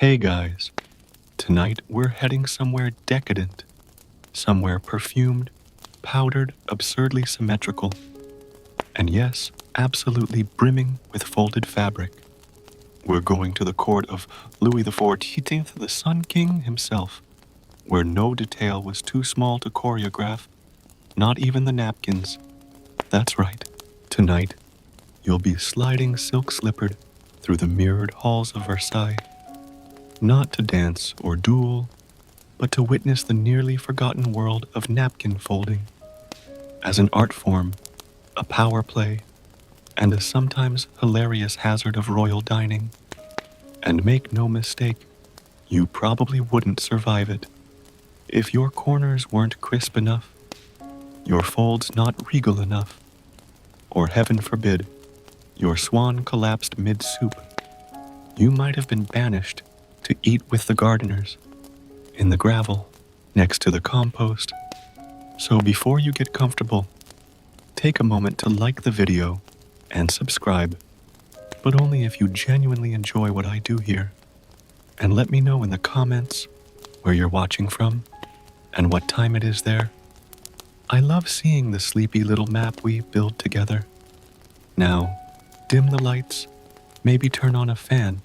Hey guys, tonight we're heading somewhere decadent, somewhere perfumed, powdered, absurdly symmetrical, and yes, absolutely brimming with folded fabric. We're going to the court of Louis XIV, the Sun King himself, where no detail was too small to choreograph, not even the napkins. That's right, tonight you'll be sliding silk-slippered through the mirrored halls of Versailles, not to dance or duel, but to witness the nearly forgotten world of napkin folding as an art form, a power play, and a sometimes hilarious hazard of royal dining. And make no mistake, you probably wouldn't survive it. If your corners weren't crisp enough, your folds not regal enough, or heaven forbid, your swan collapsed mid-soup, you might have been banished to eat with the gardeners, in the gravel, next to the compost. So before you get comfortable, take a moment to like the video and subscribe, but only if you genuinely enjoy what I do here. And let me know in the comments where you're watching from and what time it is there. I love seeing the sleepy little map we build together. Now, dim the lights, maybe turn on a fan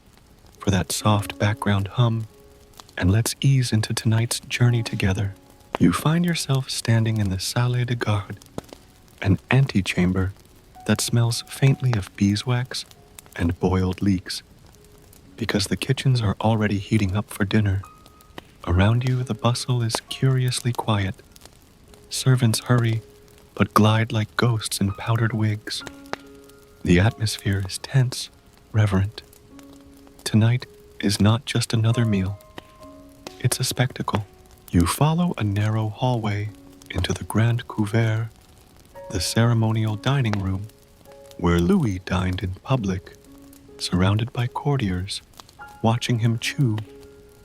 for that soft background hum, and let's ease into tonight's journey together. You find yourself standing in the Salle de Garde, an antechamber that smells faintly of beeswax and boiled leeks, because the kitchens are already heating up for dinner. Around you, the bustle is curiously quiet. Servants hurry, but glide like ghosts in powdered wigs. The atmosphere is tense, reverent. Tonight is not just another meal. It's a spectacle. You follow a narrow hallway into the Grand Couvert, the ceremonial dining room, where Louis dined in public, surrounded by courtiers, watching him chew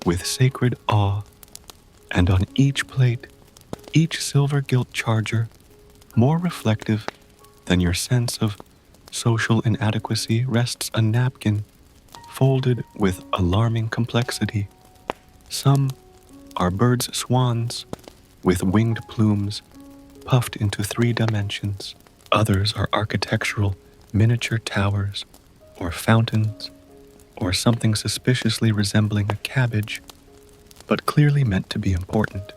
with sacred awe. And on each plate, each silver gilt charger, more reflective than your sense of social inadequacy, rests a napkin folded with alarming complexity. Some are birds' swans with winged plumes puffed into 3 dimensions. Others are architectural miniature towers or fountains or something suspiciously resembling a cabbage, but clearly meant to be important.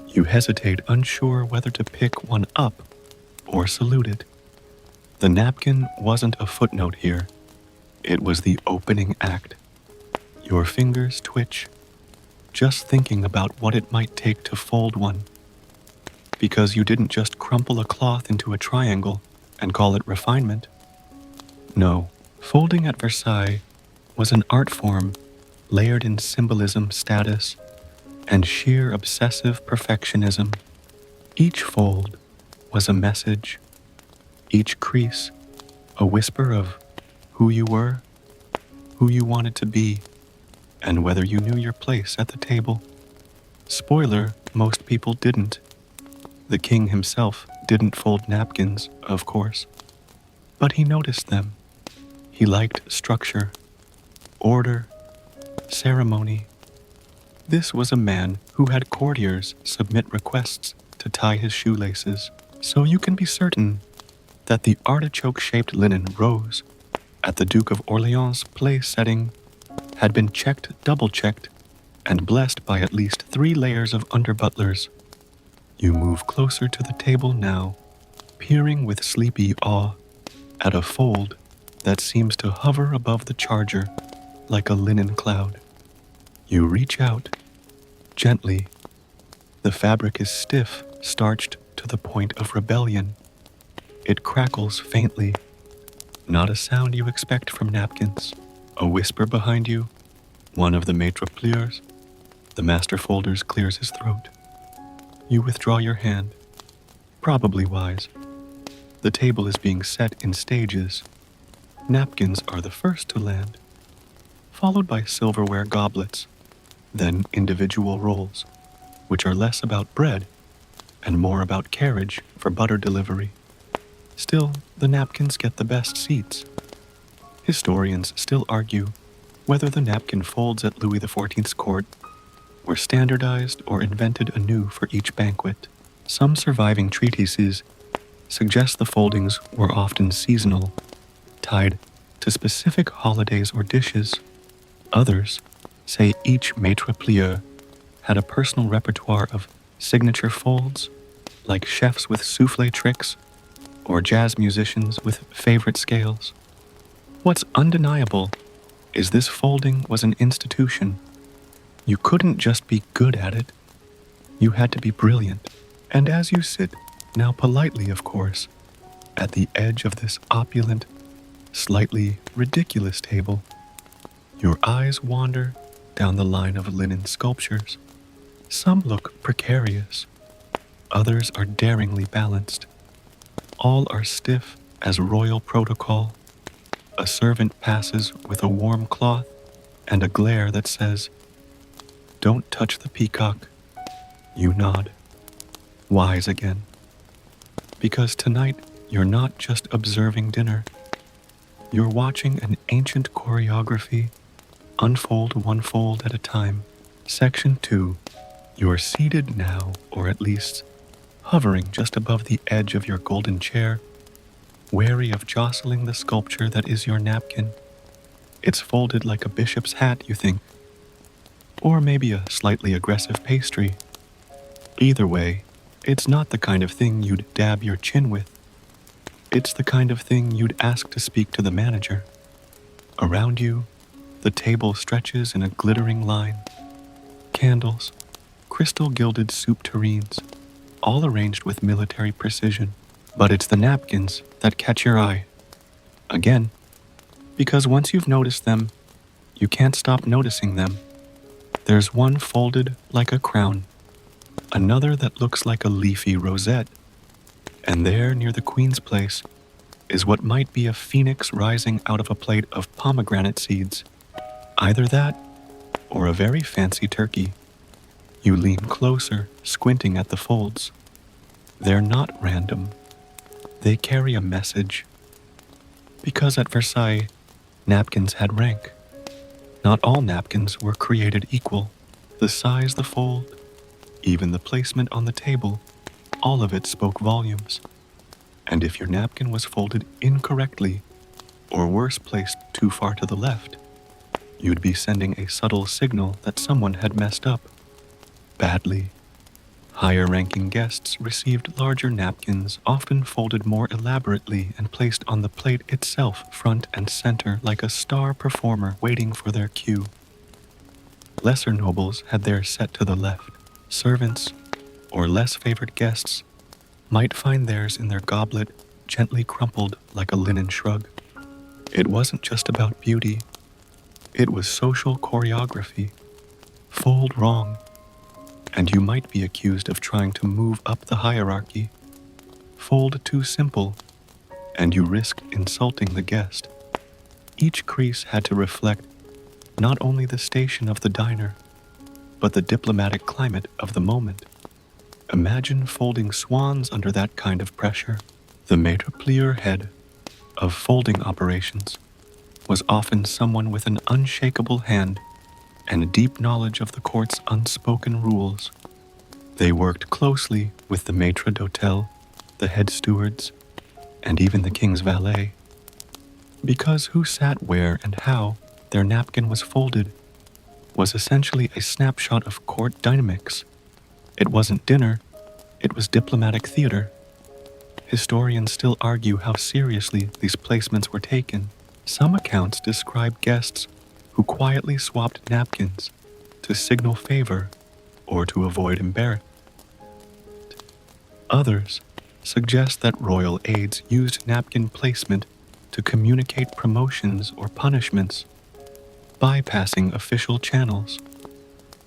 You hesitate, unsure whether to pick one up or salute it. The napkin wasn't a footnote here. It was the opening act. Your fingers twitch, just thinking about what it might take to fold one. Because you didn't just crumple a cloth into a triangle and call it refinement. No, folding at Versailles was an art form layered in symbolism, status, and sheer obsessive perfectionism. Each fold was a message, each crease a whisper of who you were, who you wanted to be, and whether you knew your place at the table. Spoiler, most people didn't. The king himself didn't fold napkins, of course, but he noticed them. He liked structure, order, ceremony. This was a man who had courtiers submit requests to tie his shoelaces, so you can be certain that the artichoke-shaped linen rose at the Duke of Orleans' place setting had been checked, double-checked, and blessed by at least 3 layers of under-butlers. You move closer to the table now, peering with sleepy awe at a fold that seems to hover above the charger like a linen cloud. You reach out, gently. The fabric is stiff, starched to the point of rebellion. It crackles faintly. Not a sound you expect from napkins. A whisper behind you. One of the maitre plieurs. The master folders clears his throat. You withdraw your hand. Probably wise. The table is being set in stages. Napkins are the first to land, followed by silverware goblets, then individual rolls, which are less about bread and more about carriage for butter delivery. Still, the napkins get the best seats. Historians still argue Whether the napkin folds at Louis XIV's court were standardized or invented anew for each banquet, some surviving treatises suggest the foldings were often seasonal, tied to specific holidays or dishes. Others say each maitre plieur had a personal repertoire of signature folds, like chefs with souffle tricks or jazz musicians with favorite scales. What's undeniable is this folding was an institution. You couldn't just be good at it, you had to be brilliant. And as you sit, now politely of course, at the edge of this opulent, slightly ridiculous table, your eyes wander down the line of linen sculptures. Some look precarious, others are daringly balanced. All are stiff as royal protocol. A servant passes with a warm cloth and a glare that says, "Don't touch the peacock." You nod, wise again. Because tonight you're not just observing dinner, you're watching an ancient choreography unfold one fold at a time. Section 2. You're seated now, or at least hovering just above the edge of your golden chair, wary of jostling the sculpture that is your napkin. It's folded like a bishop's hat, you think, or maybe a slightly aggressive pastry. Either way, it's not the kind of thing you'd dab your chin with. It's the kind of thing you'd ask to speak to the manager. Around you, the table stretches in a glittering line. Candles, crystal-gilded soup tureens, all arranged with military precision. But it's the napkins that catch your eye. Again, because once you've noticed them, you can't stop noticing them. There's one folded like a crown, another that looks like a leafy rosette, and there near the Queen's place is what might be a phoenix rising out of a plate of pomegranate seeds. Either that, or a very fancy turkey. You lean closer, squinting at the folds. They're not random. They carry a message. Because at Versailles, napkins had rank. Not all napkins were created equal. The size, the fold, even the placement on the table, all of it spoke volumes. And if your napkin was folded incorrectly, or worse, placed too far to the left, you'd be sending a subtle signal that someone had messed up. Badly. Higher-ranking guests received larger napkins, often folded more elaborately and placed on the plate itself, front and center, like a star performer waiting for their cue. Lesser nobles had theirs set to the left. Servants, or less favored guests, might find theirs in their goblet, gently crumpled like a linen shrug. It wasn't just about beauty. It was social choreography. Fold wrong, and you might be accused of trying to move up the hierarchy. Fold too simple, and you risked insulting the guest. Each crease had to reflect not only the station of the diner, but the diplomatic climate of the moment. Imagine folding swans under that kind of pressure. The maitre plieur head of folding operations was often someone with an unshakable hand and a deep knowledge of the court's unspoken rules. They worked closely with the maître d'hôtel, the head stewards, and even the king's valet. Because who sat where and how their napkin was folded was essentially a snapshot of court dynamics. It wasn't dinner, it was diplomatic theater. Historians still argue how seriously these placements were taken. Some accounts describe guests who quietly swapped napkins to signal favor or to avoid embarrassment. Others suggest that royal aides used napkin placement to communicate promotions or punishments, bypassing official channels.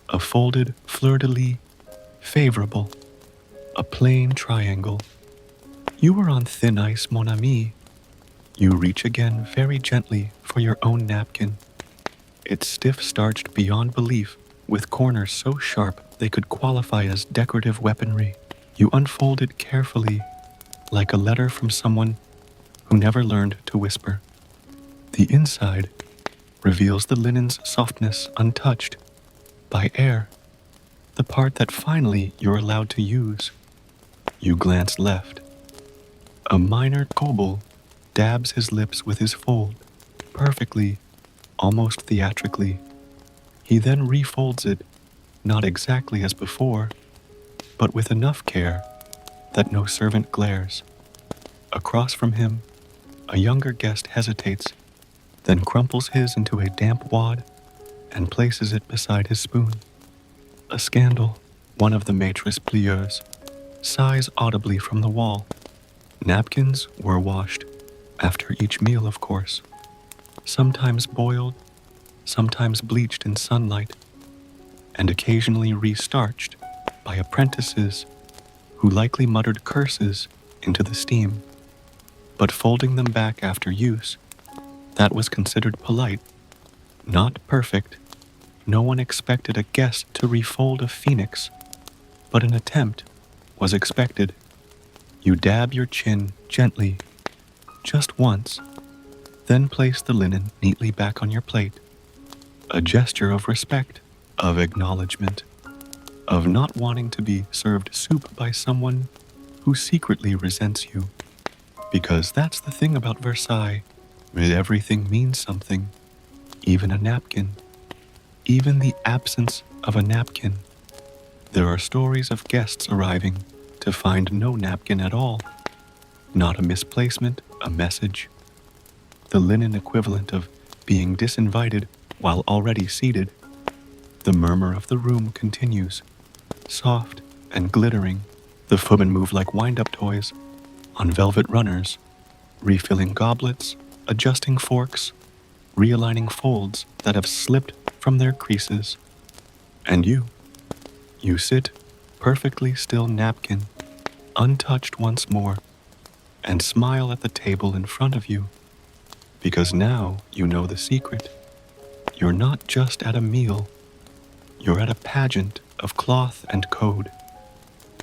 A folded fleur-de-lis, favorable. A plain triangle. You were on thin ice, mon ami. You reach again very gently for your own napkin. It's stiff-starched beyond belief, with corners so sharp they could qualify as decorative weaponry. You unfold it carefully, like a letter from someone who never learned to whisper. The inside reveals the linen's softness untouched by air, the part that finally you're allowed to use. You glance left. A minor kobold dabs his lips with his fold, perfectly, almost theatrically. He then refolds it, not exactly as before, but with enough care that no servant glares. Across from him, a younger guest hesitates, then crumples his into a damp wad and places it beside his spoon. A scandal, one of the maitres plieurs, sighs audibly from the wall. Napkins were washed, after each meal of course, sometimes boiled, sometimes bleached in sunlight, and occasionally restarched by apprentices who likely muttered curses into the steam. But folding them back after use, that was considered polite, not perfect. No one expected a guest to refold a phoenix, but an attempt was expected. You dab your chin gently, just once, then place the linen neatly back on your plate. A gesture of respect, of acknowledgement, of not wanting to be served soup by someone who secretly resents you. Because that's the thing about Versailles. Everything means something, even a napkin, even the absence of a napkin. There are stories of guests arriving to find no napkin at all, not a misplacement, a message. The linen equivalent of being disinvited while already seated. The murmur of the room continues, soft and glittering. The footmen move like wind-up toys on velvet runners, refilling goblets, adjusting forks, realigning folds that have slipped from their creases. And you sit, perfectly still napkin, untouched once more, and smile at the table in front of you, because now you know the secret. You're not just at a meal, you're at a pageant of cloth and code,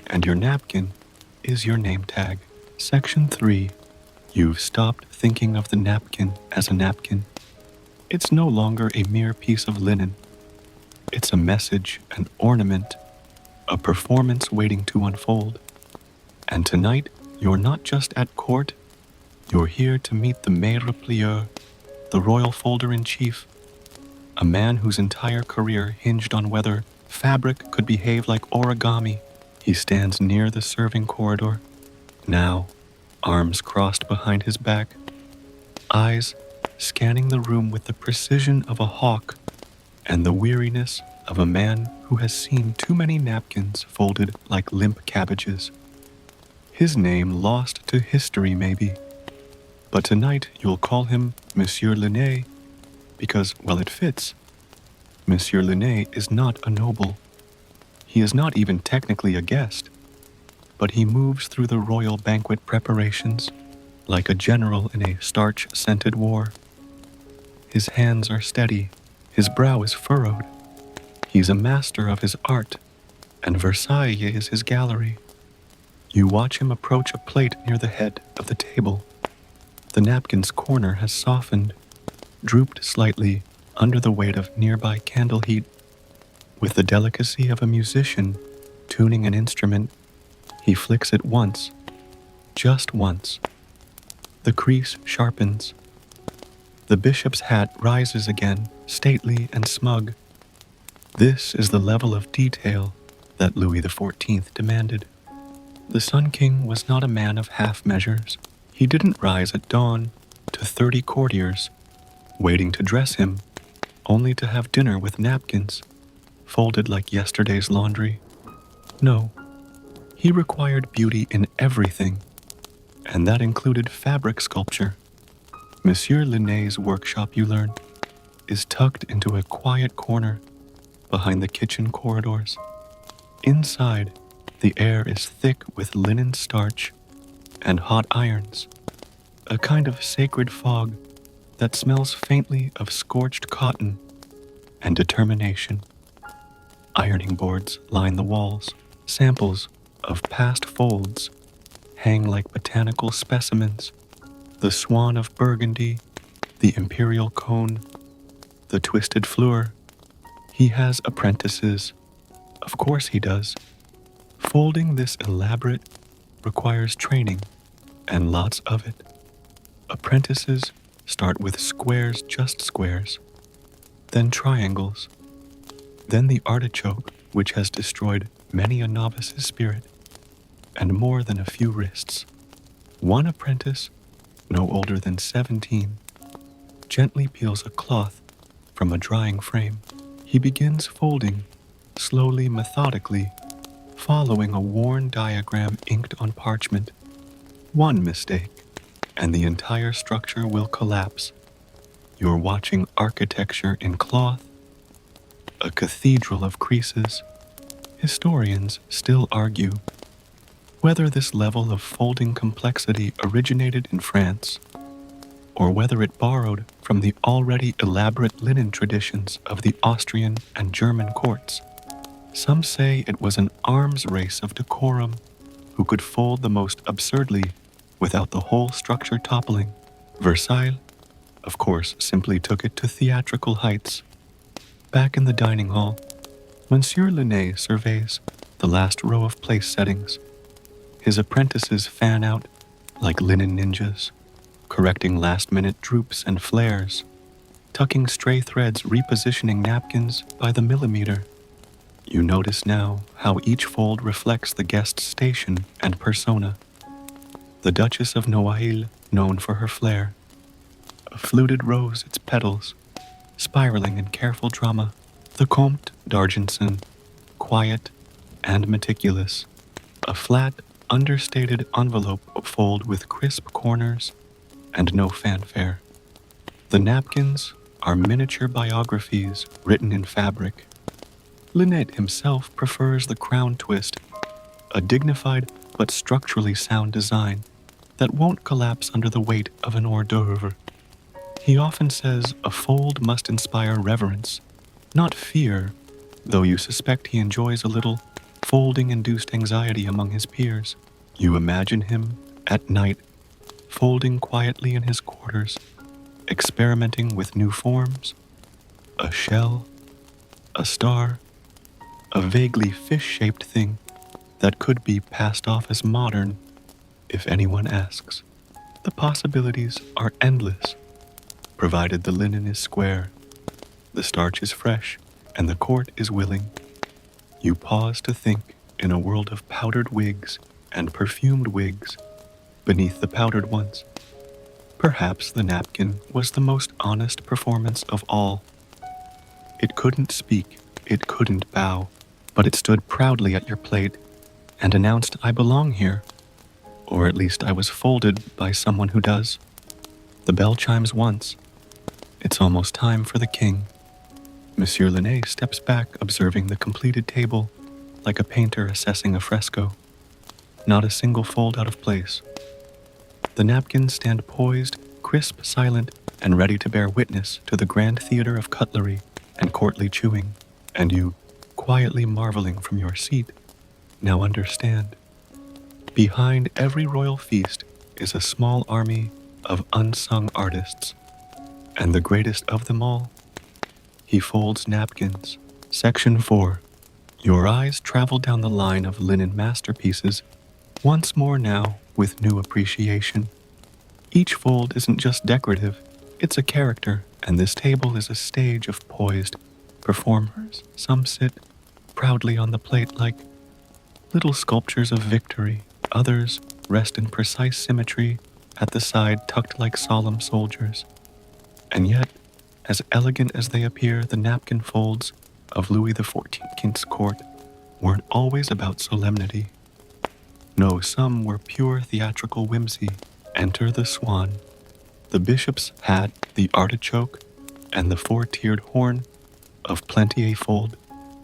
and your napkin is your name tag. Section 3. You've stopped thinking of the napkin as a napkin. It's no longer a mere piece of linen. It's a message, an ornament, a performance waiting to unfold. And tonight, you're not just at court, you're here to meet the maître plieur, the royal folder-in-chief, a man whose entire career hinged on whether fabric could behave like origami. He stands near the serving corridor, now, arms crossed behind his back, eyes scanning the room with the precision of a hawk and the weariness of a man who has seen too many napkins folded like limp cabbages. His name lost to history, maybe, but tonight you'll call him Monsieur Linné because, well, it fits. Monsieur Linné is not a noble. He is not even technically a guest, but he moves through the royal banquet preparations like a general in a starch-scented war. His hands are steady, his brow is furrowed. He's a master of his art, and Versailles is his gallery. You watch him approach a plate near the head of the table. The napkin's corner has softened, drooped slightly under the weight of nearby candle heat. With the delicacy of a musician tuning an instrument, he flicks it once, just once. The crease sharpens. The bishop's hat rises again, stately and smug. This is the level of detail that Louis XIV demanded. The Sun King was not a man of half measures. He didn't rise at dawn to 30 courtiers, waiting to dress him, only to have dinner with napkins, folded like yesterday's laundry. No, he required beauty in everything, and that included fabric sculpture. Monsieur Linné's workshop, you learn, is tucked into a quiet corner behind the kitchen corridors. Inside, the air is thick with linen starch and hot irons, a kind of sacred fog that smells faintly of scorched cotton and determination. Ironing boards line the walls. Samples of past folds hang like botanical specimens. The swan of Burgundy, the imperial cone, The twisted fleur. He has apprentices. Of course he does. Folding this elaborate requires training, and lots of it. Apprentices start with squares, just squares, then triangles, then the artichoke, which has destroyed many a novice's spirit, and more than a few wrists. One apprentice, no older than 17, gently peels a cloth from a drying frame. He begins folding, slowly, methodically, following a worn diagram inked on parchment. One mistake, and the entire structure will collapse. You're watching architecture in cloth, a cathedral of creases. Historians still argue whether this level of folding complexity originated in France, or whether it borrowed from the already elaborate linen traditions of the Austrian and German courts. Some say it was an arms race of decorum, who could fold the most absurdly without the whole structure toppling. Versailles, of course, simply took it to theatrical heights. Back in the dining hall, Monsieur Linné surveys the last row of place settings. His apprentices fan out like linen ninjas, correcting last-minute droops and flares, tucking stray threads, repositioning napkins by the millimeter. You notice now how each fold reflects the guest's station and persona. The Duchess of Noailles, known for her flair. A fluted rose, its petals, spiraling in careful drama. The Comte d'Argenson, quiet and meticulous. A flat, understated envelope fold with crisp corners and no fanfare. The napkins are miniature biographies written in fabric. Linnet himself prefers the crown twist, a dignified but structurally sound design that won't collapse under the weight of an hors d'oeuvre. He often says a fold must inspire reverence, not fear, though you suspect he enjoys a little folding-induced anxiety among his peers. You imagine him, at night, folding quietly in his quarters, experimenting with new forms, a shell, a star, a vaguely fish-shaped thing that could be passed off as modern if anyone asks. The possibilities are endless, provided the linen is square, the starch is fresh, and the court is willing. You pause to think in a world of powdered wigs and perfumed wigs beneath the powdered ones. Perhaps the napkin was the most honest performance of all. It couldn't speak, it couldn't bow, but it stood proudly at your plate and announced, "I belong here," or at least I was folded by someone who does. The bell chimes once. It's almost time for the king. Monsieur Linné steps back, observing the completed table like a painter assessing a fresco. Not a single fold out of place. The napkins stand poised, crisp, silent, and ready to bear witness to the grand theater of cutlery and courtly chewing. And you, quietly marveling from your seat, now understand. Behind every royal feast is a small army of unsung artists. And the greatest of them all, he folds napkins. Section 4. Your eyes travel down the line of linen masterpieces, once more now with new appreciation. Each fold isn't just decorative, it's a character, and this table is a stage of poised performers. Some sit proudly on the plate like little sculptures of victory. Others rest in precise symmetry at the side, tucked like solemn soldiers. And yet, as elegant as they appear, the napkin folds of Louis XIV's court weren't always about solemnity. No, some were pure theatrical whimsy. Enter the swan, the bishop's hat, the artichoke, and the four-tiered horn of plenty a fold.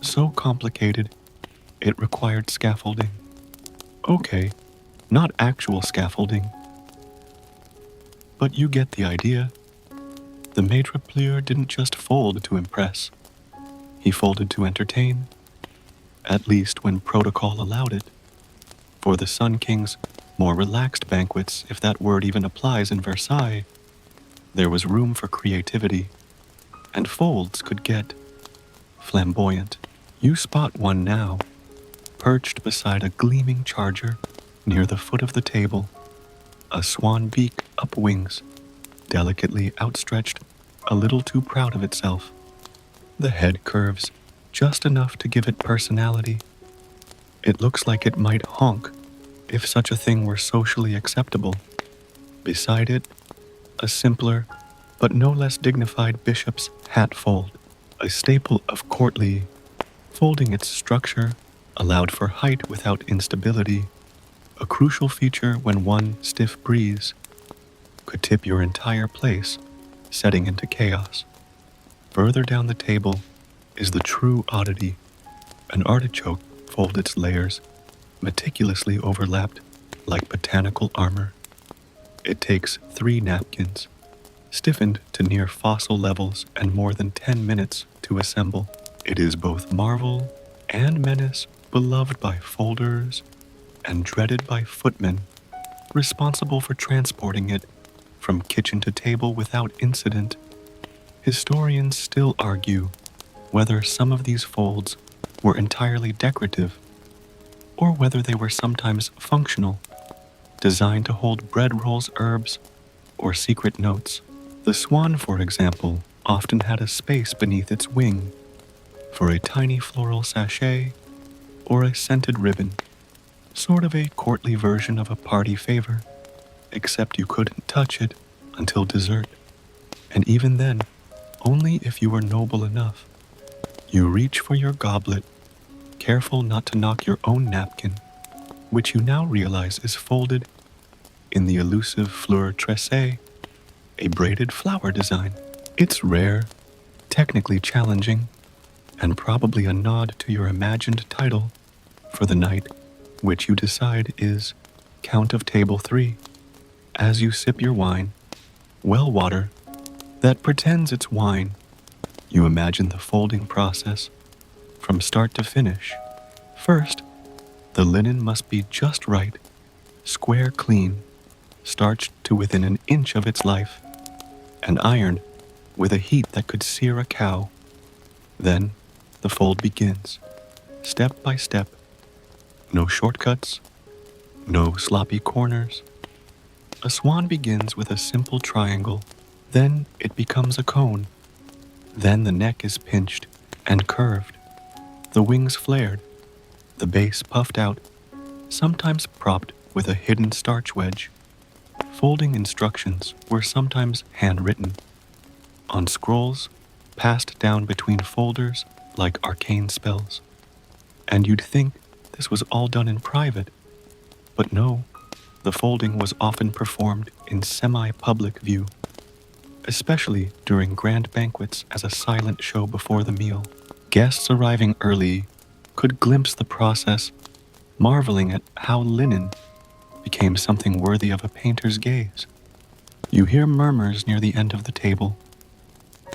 So complicated, it required scaffolding. Okay, not actual scaffolding, but you get the idea. The maitre plieur didn't just fold to impress. He folded to entertain, at least when protocol allowed it. For the Sun King's more relaxed banquets, if that word even applies in Versailles, there was room for creativity. and folds could get flamboyant. You spot one now, perched beside a gleaming charger near the foot of the table, a swan beak upwings, delicately outstretched, a little too proud of itself. The head curves just enough to give it personality. It looks like it might honk if such a thing were socially acceptable. Beside it, a simpler but no less dignified bishop's hat fold, a staple of courtly folding. Its structure allowed for height without instability, a crucial feature when one stiff breeze could tip your entire place, setting into chaos. Further down the table is the true oddity. An artichoke folds its layers, meticulously overlapped like botanical armor. It takes 3 napkins, stiffened to near fossil levels, and more than 10 minutes to assemble. It is both marvel and menace, beloved by folders and dreaded by footmen, responsible for transporting it from kitchen to table without incident. Historians still argue whether some of these folds were entirely decorative or whether they were sometimes functional, designed to hold bread rolls, herbs, or secret notes. The swan, for example, often had a space beneath its wing for a tiny floral sachet or a scented ribbon, sort of a courtly version of a party favor, except you couldn't touch it until dessert, and even then, only if you were noble enough. You reach for your goblet, careful not to knock your own napkin, which you now realize is folded in the elusive fleur tressée, a braided flower design. It's rare, technically challenging, and probably a nod to your imagined title for the night, which you decide is Count of Table 3. As you sip your wine, well water, that pretends it's wine, you imagine the folding process from start to finish. First, the linen must be just right, square clean, starched to within an inch of its life, and ironed with a heat that could sear a cow. Then, the fold begins, step by step. No shortcuts, no sloppy corners. A swan begins with a simple triangle, then it becomes a cone. Then the neck is pinched and curved, the wings flared, the base puffed out, sometimes propped with a hidden starch wedge. Folding instructions were sometimes handwritten, on scrolls passed down between folders like arcane spells. And you'd think this was all done in private, but no, the folding was often performed in semi-public view, especially during grand banquets as a silent show before the meal. Guests arriving early could glimpse the process, marveling at how linen became something worthy of a painter's gaze. You hear murmurs near the end of the table.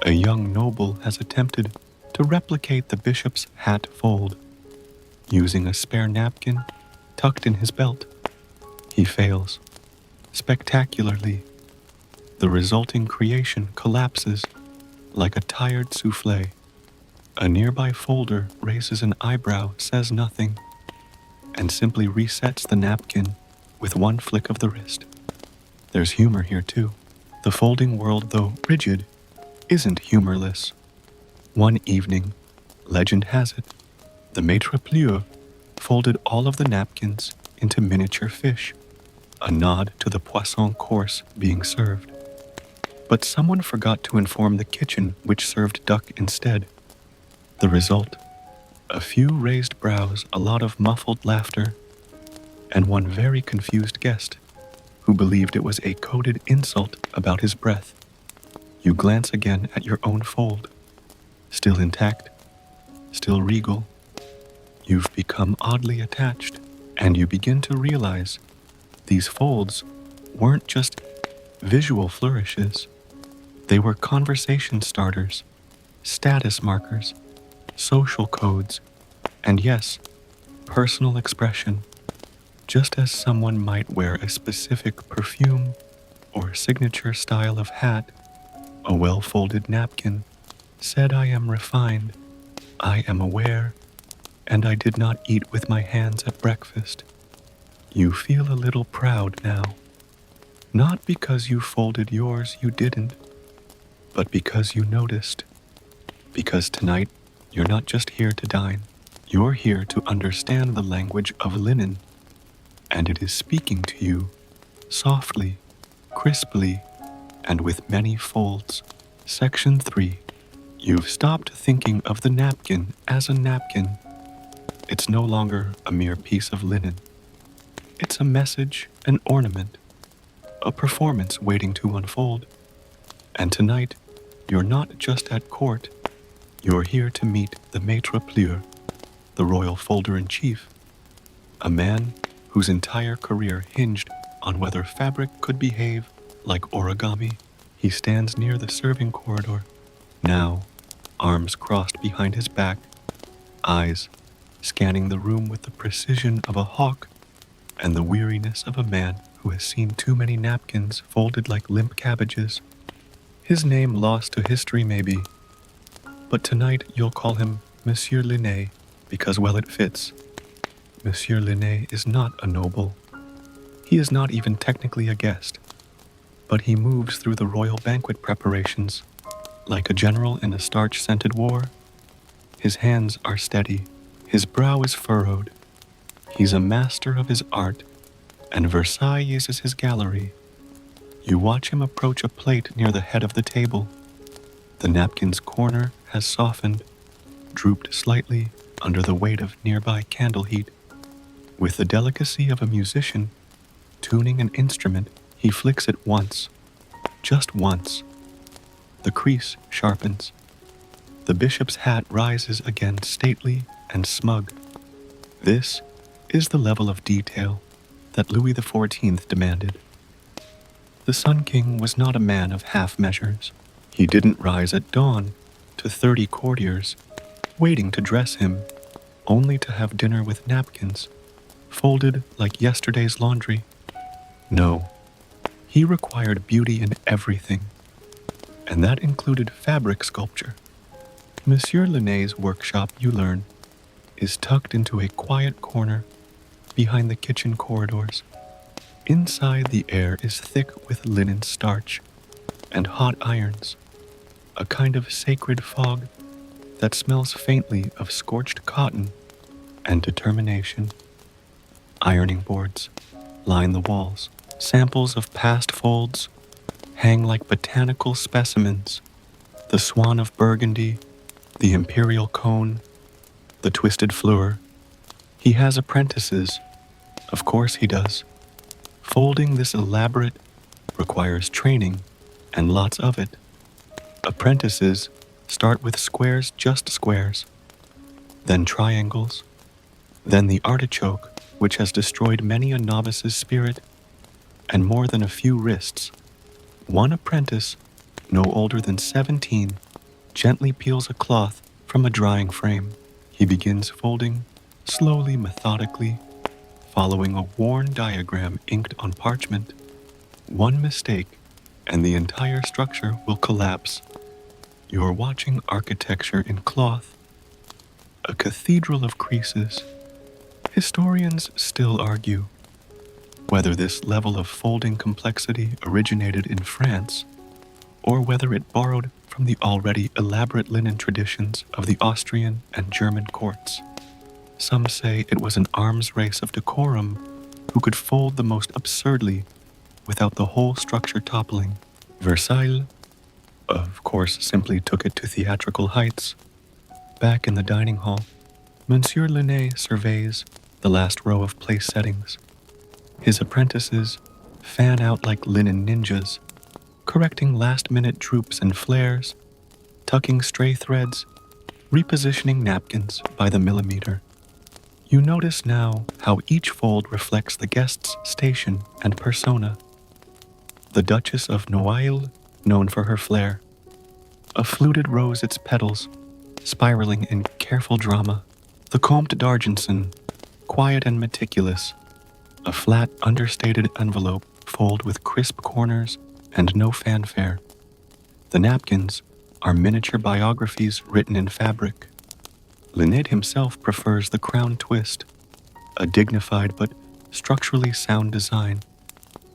A young noble has attempted to replicate the bishop's hat fold, using a spare napkin tucked in his belt. He fails, spectacularly. The resulting creation collapses like a tired souffle. A nearby folder raises an eyebrow, says nothing, and simply resets the napkin with one flick of the wrist. There's humor here too. The folding world, though rigid, isn't humorless. One evening, legend has it, the maitre pleur folded all of the napkins into miniature fish, a nod to the poisson course being served. But someone forgot to inform the kitchen, which served duck instead. The result, a few raised brows, a lot of muffled laughter, and one very confused guest who believed it was a coded insult about his breath. You glance again at your own fold, still intact, still regal. You've become oddly attached, and you begin to realize these folds weren't just visual flourishes. They were conversation starters, status markers, social codes, and yes, personal expression. Just as someone might wear a specific perfume or signature style of hat, a well-folded napkin said I am refined, I am aware, and I did not eat with my hands at breakfast. You feel a little proud now. Not because you folded yours, you didn't, but because you noticed. Because tonight, you're not just here to dine. You're here to understand the language of linen, and it is speaking to you, softly, crisply, and with many folds. Section 3. You've stopped thinking of the napkin as a napkin. It's no longer a mere piece of linen. It's a message, an ornament, a performance waiting to unfold. And tonight, you're not just at court, you're here to meet the maître plieur, the royal folder-in-chief, a man whose entire career hinged on whether fabric could behave like origami. He stands near the serving corridor, now, arms crossed behind his back, eyes scanning the room with the precision of a hawk and the weariness of a man who has seen too many napkins folded like limp cabbages. His name lost to history maybe, but tonight you'll call him Monsieur Linné because, well, it fits. Monsieur Linné is not a noble. He is not even technically a guest, but he moves through the royal banquet preparations like a general in a starch-scented war. His hands are steady, his brow is furrowed. He's a master of his art, and Versailles is his gallery. You watch him approach a plate near the head of the table. The napkin's corner has softened, drooped slightly under the weight of nearby candle heat. With the delicacy of a musician tuning an instrument, he flicks it once, just once. The crease sharpens. The bishop's hat rises again stately and smug. This is the level of detail that Louis XIV demanded. The Sun King was not a man of half measures. He didn't rise at dawn to 30 courtiers waiting to dress him, only to have dinner with napkins folded like yesterday's laundry. No, he required beauty in everything, and that included fabric sculpture. Monsieur Linné's workshop, you learn, is tucked into a quiet corner behind the kitchen corridors. Inside, the air is thick with linen starch and hot irons, a kind of sacred fog that smells faintly of scorched cotton and determination. Ironing boards line the walls. Samples of past folds hang like botanical specimens. The swan of Burgundy, the imperial cone, the twisted fleur. He has apprentices. Of course he does. Folding this elaborate requires training, and lots of it. Apprentices start with squares, just squares, then triangles, then the artichoke, which has destroyed many a novice's spirit, and more than a few wrists. One apprentice, no older than 17, gently peels a cloth from a drying frame. He begins folding, slowly, methodically, following a worn diagram inked on parchment. One mistake, and the entire structure will collapse. You're watching architecture in cloth, a cathedral of creases. Historians still argue whether this level of folding complexity originated in France, or whether it borrowed from the already elaborate linen traditions of the Austrian and German courts. Some say it was an arms race of decorum who could fold the most absurdly without the whole structure toppling. Versailles, of course, simply took it to theatrical heights. Back in the dining hall, Monsieur Linné surveys the last row of place settings. His apprentices fan out like linen ninjas, correcting last-minute droops and flares, tucking stray threads, repositioning napkins by the millimeter. You notice now how each fold reflects the guest's station and persona. The Duchess of Noailles, known for her flair. A fluted rose its petals, spiraling in careful drama. The Comte d'Argenson, quiet and meticulous. A flat, understated envelope fold with crisp corners and no fanfare. The napkins, are miniature biographies written in fabric. Linnaeus himself prefers the crown twist, a dignified but structurally sound design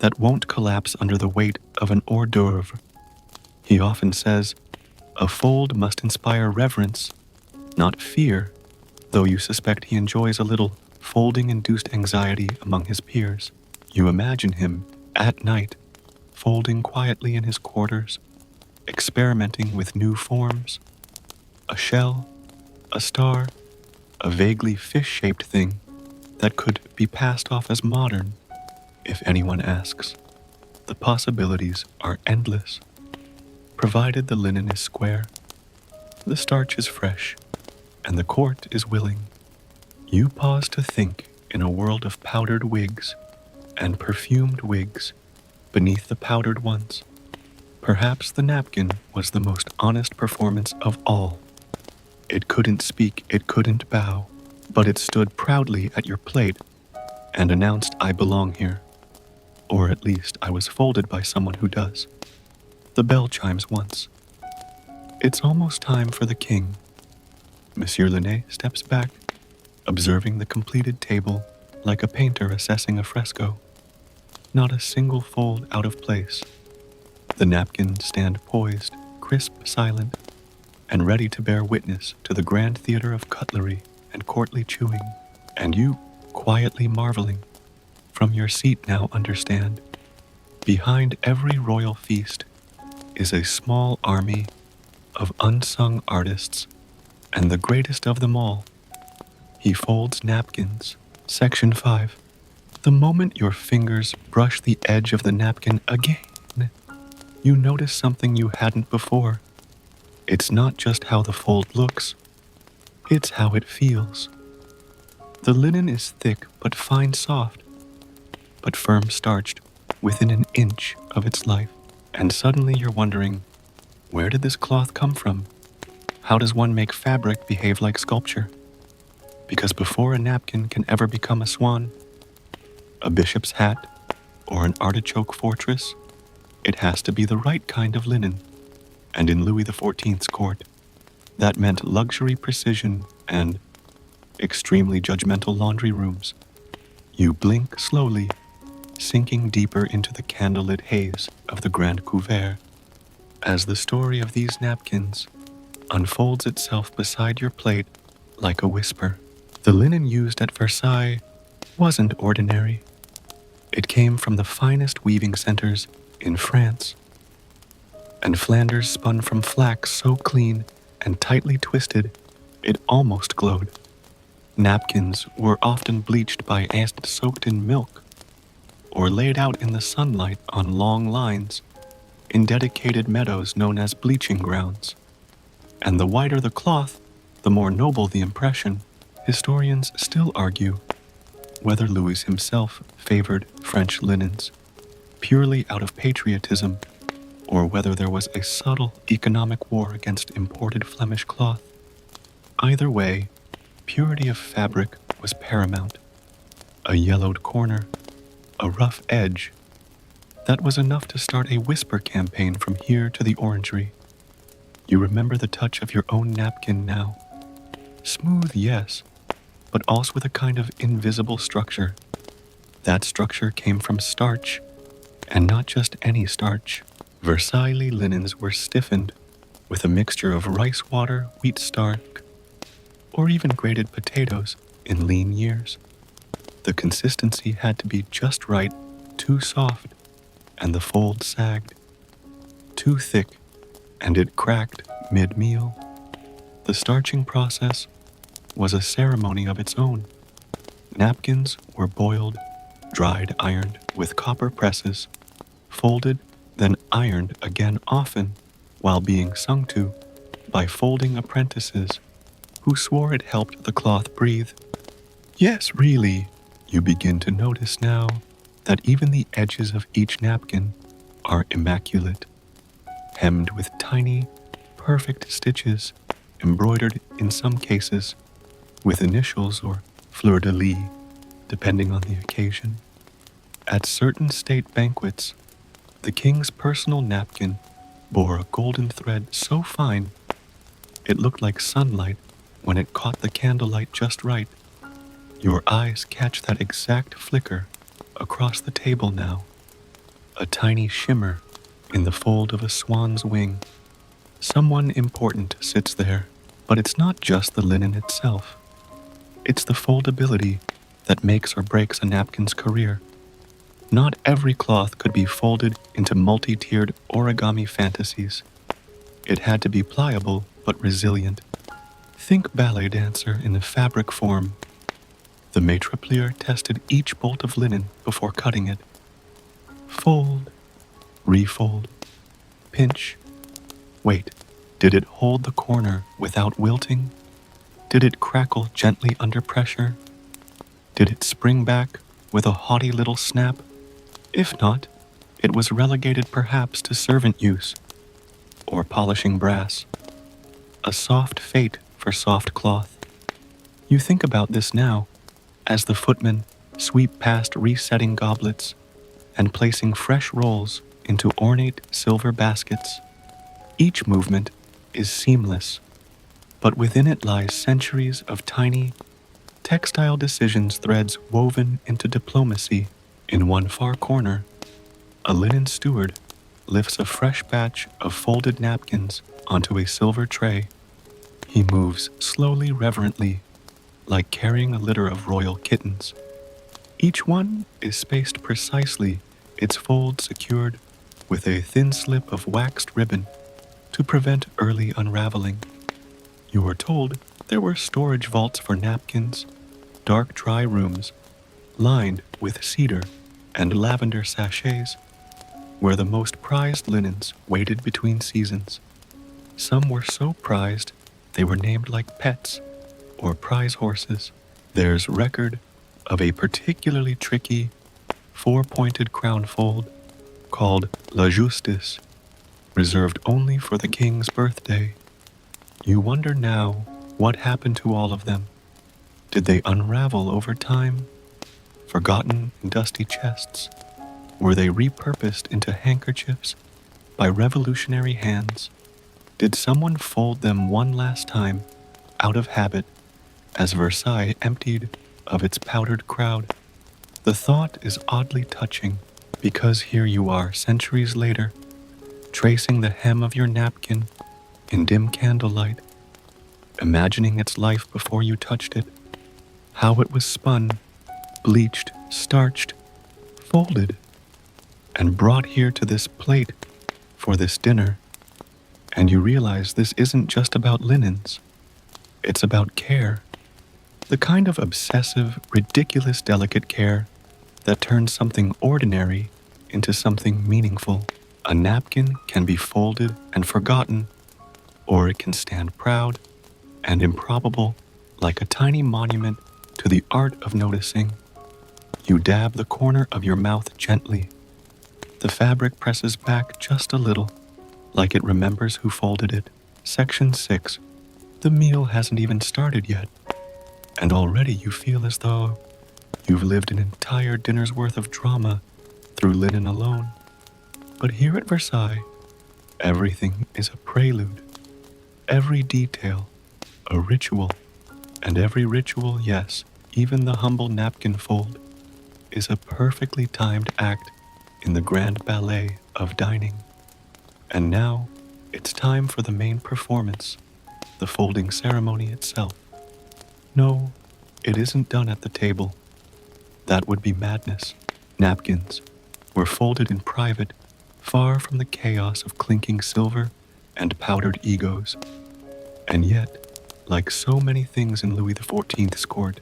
that won't collapse under the weight of an hors d'oeuvre. He often says, a fold must inspire reverence, not fear, though you suspect he enjoys a little folding-induced anxiety among his peers. You imagine him, at night, folding quietly in his quarters, experimenting with new forms, a shell, a star, a vaguely fish-shaped thing that could be passed off as modern, if anyone asks. The possibilities are endless. Provided the linen is square, the starch is fresh, and the court is willing. You pause to think in a world of powdered wigs and perfumed wigs beneath the powdered ones. Perhaps the napkin was the most honest performance of all. It couldn't speak, it couldn't bow, but it stood proudly at your plate and announced, I belong here. Or at least I was folded by someone who does. The bell chimes once. It's almost time for the king. Monsieur Linnaeus steps back, observing the completed table like a painter assessing a fresco. Not a single fold out of place. The napkins stand poised, crisp, silent, and ready to bear witness to the grand theater of cutlery and courtly chewing. And you, quietly marveling, from your seat now understand, behind every royal feast is a small army of unsung artists, and the greatest of them all, he folds napkins. Section 5. The moment your fingers brush the edge of the napkin again, you notice something you hadn't before. It's not just how the fold looks, it's how it feels. The linen is thick but fine soft, but firm starched within an inch of its life. And suddenly you're wondering, where did this cloth come from? How does one make fabric behave like sculpture? Because before a napkin can ever become a swan, a bishop's hat, or an artichoke fortress, it has to be the right kind of linen. And in Louis XIV's court, that meant luxury precision and extremely judgmental laundry rooms. You blink slowly, sinking deeper into the candlelit haze of the Grand Couvert, as the story of these napkins unfolds itself beside your plate like a whisper. The linen used at Versailles wasn't ordinary. It came from the finest weaving centers in France, and Flanders spun from flax so clean and tightly twisted it almost glowed. Napkins were often bleached by ants soaked in milk, or laid out in the sunlight on long lines in dedicated meadows known as bleaching grounds. And the whiter the cloth, the more noble the impression. Historians still argue whether Louis himself favored French linens purely out of patriotism, or whether there was a subtle economic war against imported Flemish cloth. Either way, purity of fabric was paramount. A yellowed corner, a rough edge, that was enough to start a whisper campaign from here to the orangery. You remember the touch of your own napkin now. Smooth, yes, but also with a kind of invisible structure. That structure came from starch, and not just any starch. Versailles linens were stiffened with a mixture of rice water, wheat starch, or even grated potatoes in lean years. The consistency had to be just right, too soft, and the fold sagged. Too thick, and it cracked mid-meal. The starching process was a ceremony of its own. Napkins were boiled, dried, ironed with copper presses, folded, then ironed again often, while being sung to by folding apprentices who swore it helped the cloth breathe. Yes, really, you begin to notice now that even the edges of each napkin are immaculate, hemmed with tiny, perfect stitches, embroidered in some cases with initials or fleur-de-lis, depending on the occasion. At certain state banquets, the king's personal napkin bore a golden thread so fine it looked like sunlight when it caught the candlelight just right. Your eyes catch that exact flicker across the table now, a tiny shimmer in the fold of a swan's wing. Someone important sits there, but it's not just the linen itself. It's the foldability that makes or breaks a napkin's career. Not every cloth could be folded into multi-tiered origami fantasies. It had to be pliable but resilient. Think ballet dancer in the fabric form. The maitre plier tested each bolt of linen before cutting it. Fold, refold, pinch. Wait, did it hold the corner without wilting? Did it crackle gently under pressure? Did it spring back with a haughty little snap? If not, it was relegated perhaps to servant use or polishing brass. A soft fate for soft cloth. You think about this now as the footmen sweep past resetting goblets and placing fresh rolls into ornate silver baskets. Each movement is seamless, but within it lies centuries of tiny, textile decisions threads woven into diplomacy. In one far corner, a linen steward lifts a fresh batch of folded napkins onto a silver tray. He moves slowly, reverently, like carrying a litter of royal kittens. Each one is spaced precisely, its fold secured with a thin slip of waxed ribbon to prevent early unraveling. You were told there were storage vaults for napkins, dark dry rooms lined with cedar and lavender sachets, where the most prized linens waited between seasons. Some were so prized they were named like pets or prize horses. There's record of a particularly tricky, four-pointed crown fold called La Justice, reserved only for the king's birthday. You wonder now what happened to all of them. Did they unravel over time? Forgotten in dusty chests? Were they repurposed into handkerchiefs by revolutionary hands? Did someone fold them one last time, out of habit, as Versailles emptied of its powdered crowd? The thought is oddly touching, because here you are centuries later, tracing the hem of your napkin in dim candlelight, imagining its life before you touched it, how it was spun, bleached, starched, folded, and brought here to this plate for this dinner. And you realize this isn't just about linens. It's about care. The kind of obsessive, ridiculous, delicate care that turns something ordinary into something meaningful. A napkin can be folded and forgotten, or it can stand proud and improbable like a tiny monument to the art of noticing. You dab the corner of your mouth gently. The fabric presses back just a little, like it remembers who folded it. Section 6. The meal hasn't even started yet, and already you feel as though you've lived an entire dinner's worth of drama through linen alone. But here at Versailles, everything is a prelude. Every detail, a ritual. And every ritual, yes, even the humble napkin fold, is a perfectly timed act in the grand ballet of dining. And now, it's time for the main performance, the folding ceremony itself. No, it isn't done at the table. That would be madness. Napkins were folded in private, far from the chaos of clinking silver and powdered egos. And yet, like so many things in Louis XIV's court,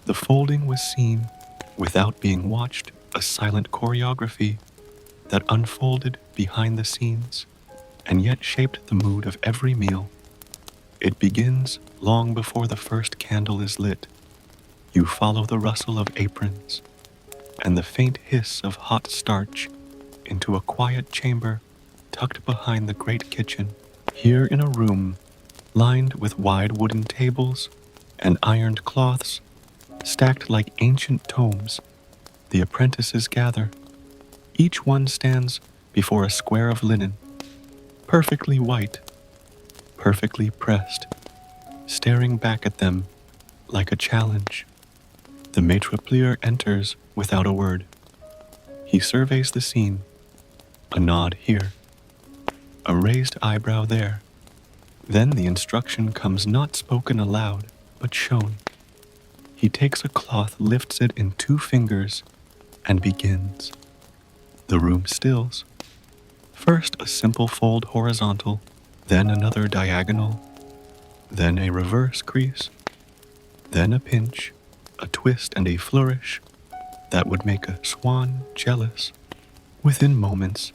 the folding was seen without being watched, a silent choreography that unfolded behind the scenes and yet shaped the mood of every meal. It begins long before the first candle is lit. You follow the rustle of aprons and the faint hiss of hot starch into a quiet chamber tucked behind the great kitchen. Here in a room lined with wide wooden tables and ironed cloths, stacked like ancient tomes, the apprentices gather. Each one stands before a square of linen, perfectly white, perfectly pressed, staring back at them like a challenge. The maitre plier enters without a word. He surveys the scene, a nod here, a raised eyebrow there. Then the instruction comes not spoken aloud, but shown. He takes a cloth, lifts it in 2 fingers, and begins. The room stills. First a simple fold horizontal, then another diagonal, then a reverse crease, then a pinch, a twist and a flourish that would make a swan jealous. Within moments,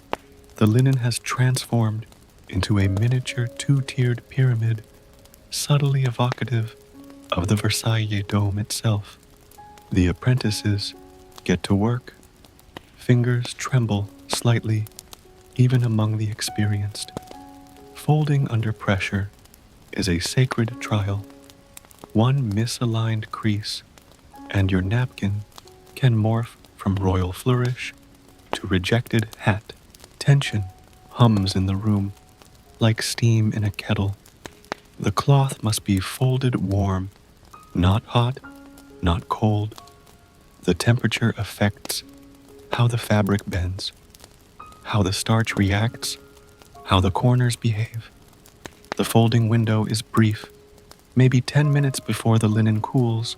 the linen has transformed into a miniature 2-tiered pyramid, subtly evocative of the Versailles dome itself. The apprentices get to work. Fingers tremble slightly, even among the experienced. Folding under pressure is a sacred trial. One misaligned crease, and your napkin can morph from royal flourish to rejected hat. Tension hums in the room like steam in a kettle. The cloth must be folded warm, not hot, not cold. The temperature affects how the fabric bends, how the starch reacts, how the corners behave. The folding window is brief, maybe 10 minutes before the linen cools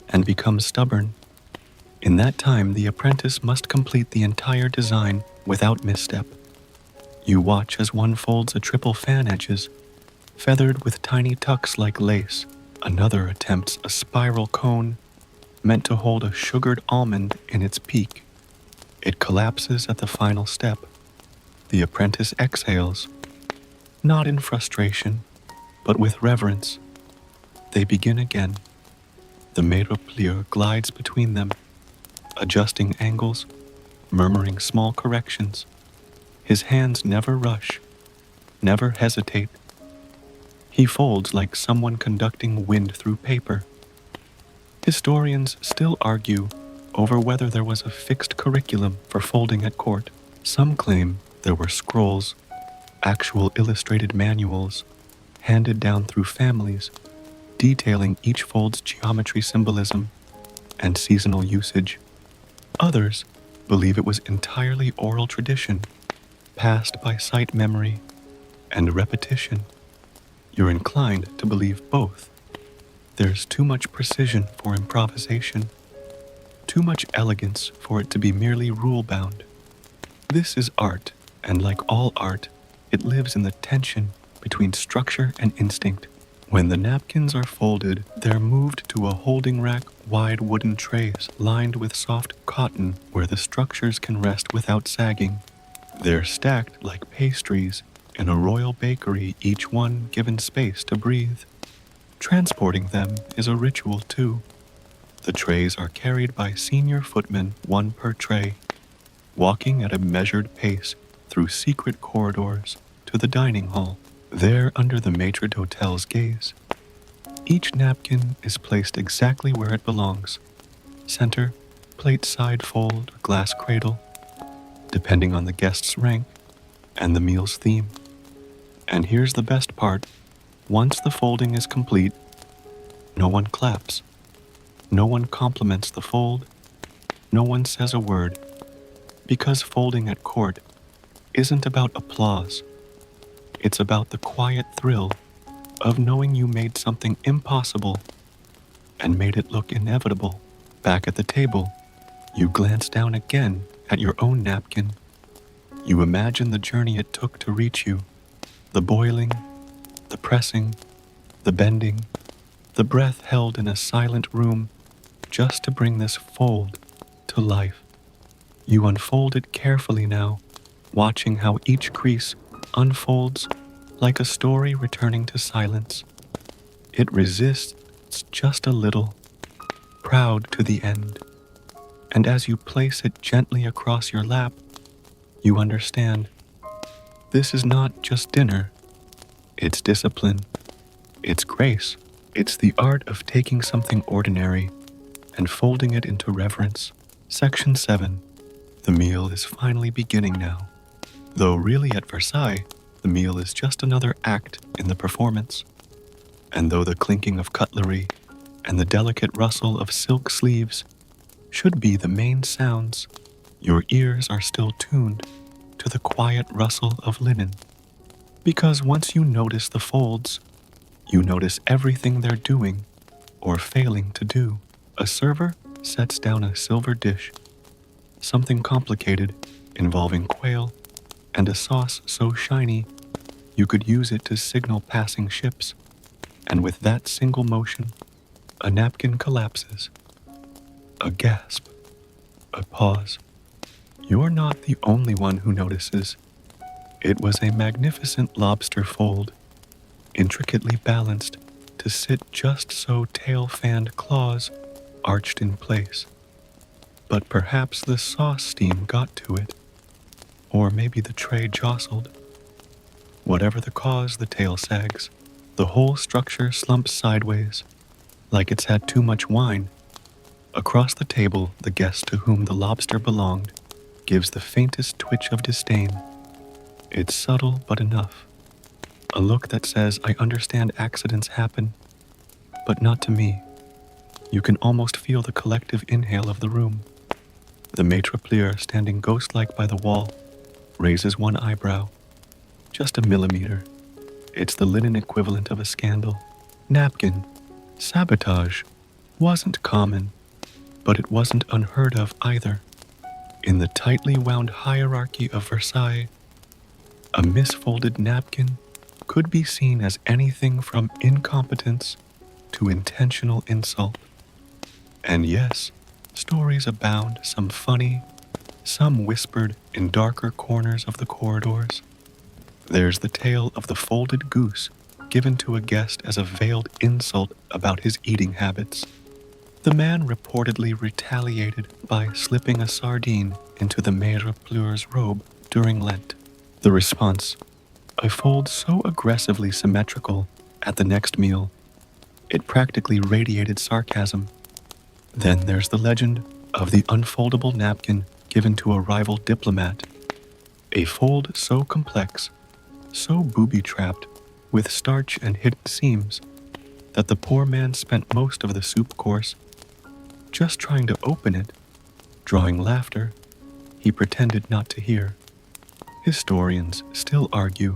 and becomes stubborn. In that time, the apprentice must complete the entire design without misstep. You watch as one folds a triple fan edges, feathered with tiny tucks like lace. Another attempts a spiral cone meant to hold a sugared almond in its peak. It collapses at the final step. The apprentice exhales, not in frustration, but with reverence. They begin again. The maitre plier glides between them, adjusting angles, murmuring small corrections. His hands never rush, never hesitate. He folds like someone conducting wind through paper. Historians still argue over whether there was a fixed curriculum for folding at court. Some claim there were scrolls, actual illustrated manuals, handed down through families, detailing each fold's geometry symbolism and seasonal usage. Others believe it was entirely oral tradition, passed by sight memory and repetition. You're inclined to believe both. There's too much precision for improvisation, too much elegance for it to be merely rule-bound. This is art, and like all art, it lives in the tension between structure and instinct. When the napkins are folded, they're moved to a holding rack, wide wooden trays lined with soft cotton where the structures can rest without sagging. They're stacked like pastries in a royal bakery, each one given space to breathe. Transporting them is a ritual too. The trays are carried by senior footmen, 1 per tray, walking at a measured pace through secret corridors to the dining hall. There, under the maitre d'hotel's gaze, each napkin is placed exactly where it belongs. Center, plate side fold, or glass cradle, depending on the guest's rank and the meal's theme. And here's the best part. Once the folding is complete, no one claps. No one compliments the fold. No one says a word. Because folding at court isn't about applause. It's about the quiet thrill of knowing you made something impossible and made it look inevitable. Back at the table, you glance down again at your own napkin. You imagine the journey it took to reach you, the boiling, the pressing, the bending, the breath held in a silent room just to bring this fold to life. You unfold it carefully now, watching how each crease unfolds like a story returning to silence. It resists just a little, proud to the end. And as you place it gently across your lap, you understand. This is not just dinner. It's discipline. It's grace. It's the art of taking something ordinary and folding it into reverence. Section 7. The meal is finally beginning now. Though really at Versailles, The meal is just another act in the performance, and though the clinking of cutlery and the delicate rustle of silk sleeves should be the main sounds, your ears are still tuned to the quiet rustle of linen. Because once you notice the folds, you notice everything they're doing or failing to do. A server sets down a silver dish, something complicated involving quail and a sauce so shiny you could use it to signal passing ships, and with that single motion, a napkin collapses. A gasp. A pause. You're not the only one who notices. It was a magnificent lobster fold, intricately balanced to sit just so tail-fanned claws arched in place. But perhaps the sauce steam got to it, or maybe the tray jostled. Whatever the cause, the tail sags. The whole structure slumps sideways, like it's had too much wine. Across the table, the guest to whom the lobster belonged gives the faintest twitch of disdain. It's subtle but enough. A look that says, I understand accidents happen, but not to me. You can almost feel the collective inhale of the room. The maitre plier, standing ghost-like by the wall, raises one eyebrow. Just a millimeter. It's the linen equivalent of a scandal. Napkin. Sabotage. Wasn't common, but it wasn't unheard of either. In the tightly wound hierarchy of Versailles, a misfolded napkin could be seen as anything from incompetence to intentional insult. And yes, stories abound, some funny, some whispered in darker corners of the corridors. There's the tale of the folded goose given to a guest as a veiled insult about his eating habits. The man reportedly retaliated by slipping a sardine into the maitre plieur's robe during Lent. The response, a fold so aggressively symmetrical at the next meal, it practically radiated sarcasm. Then there's the legend of the unfoldable napkin given to a rival diplomat, a fold so complex, so booby-trapped with starch and hidden seams that the poor man spent most of the soup course just trying to open it, drawing laughter he pretended not to hear. Historians still argue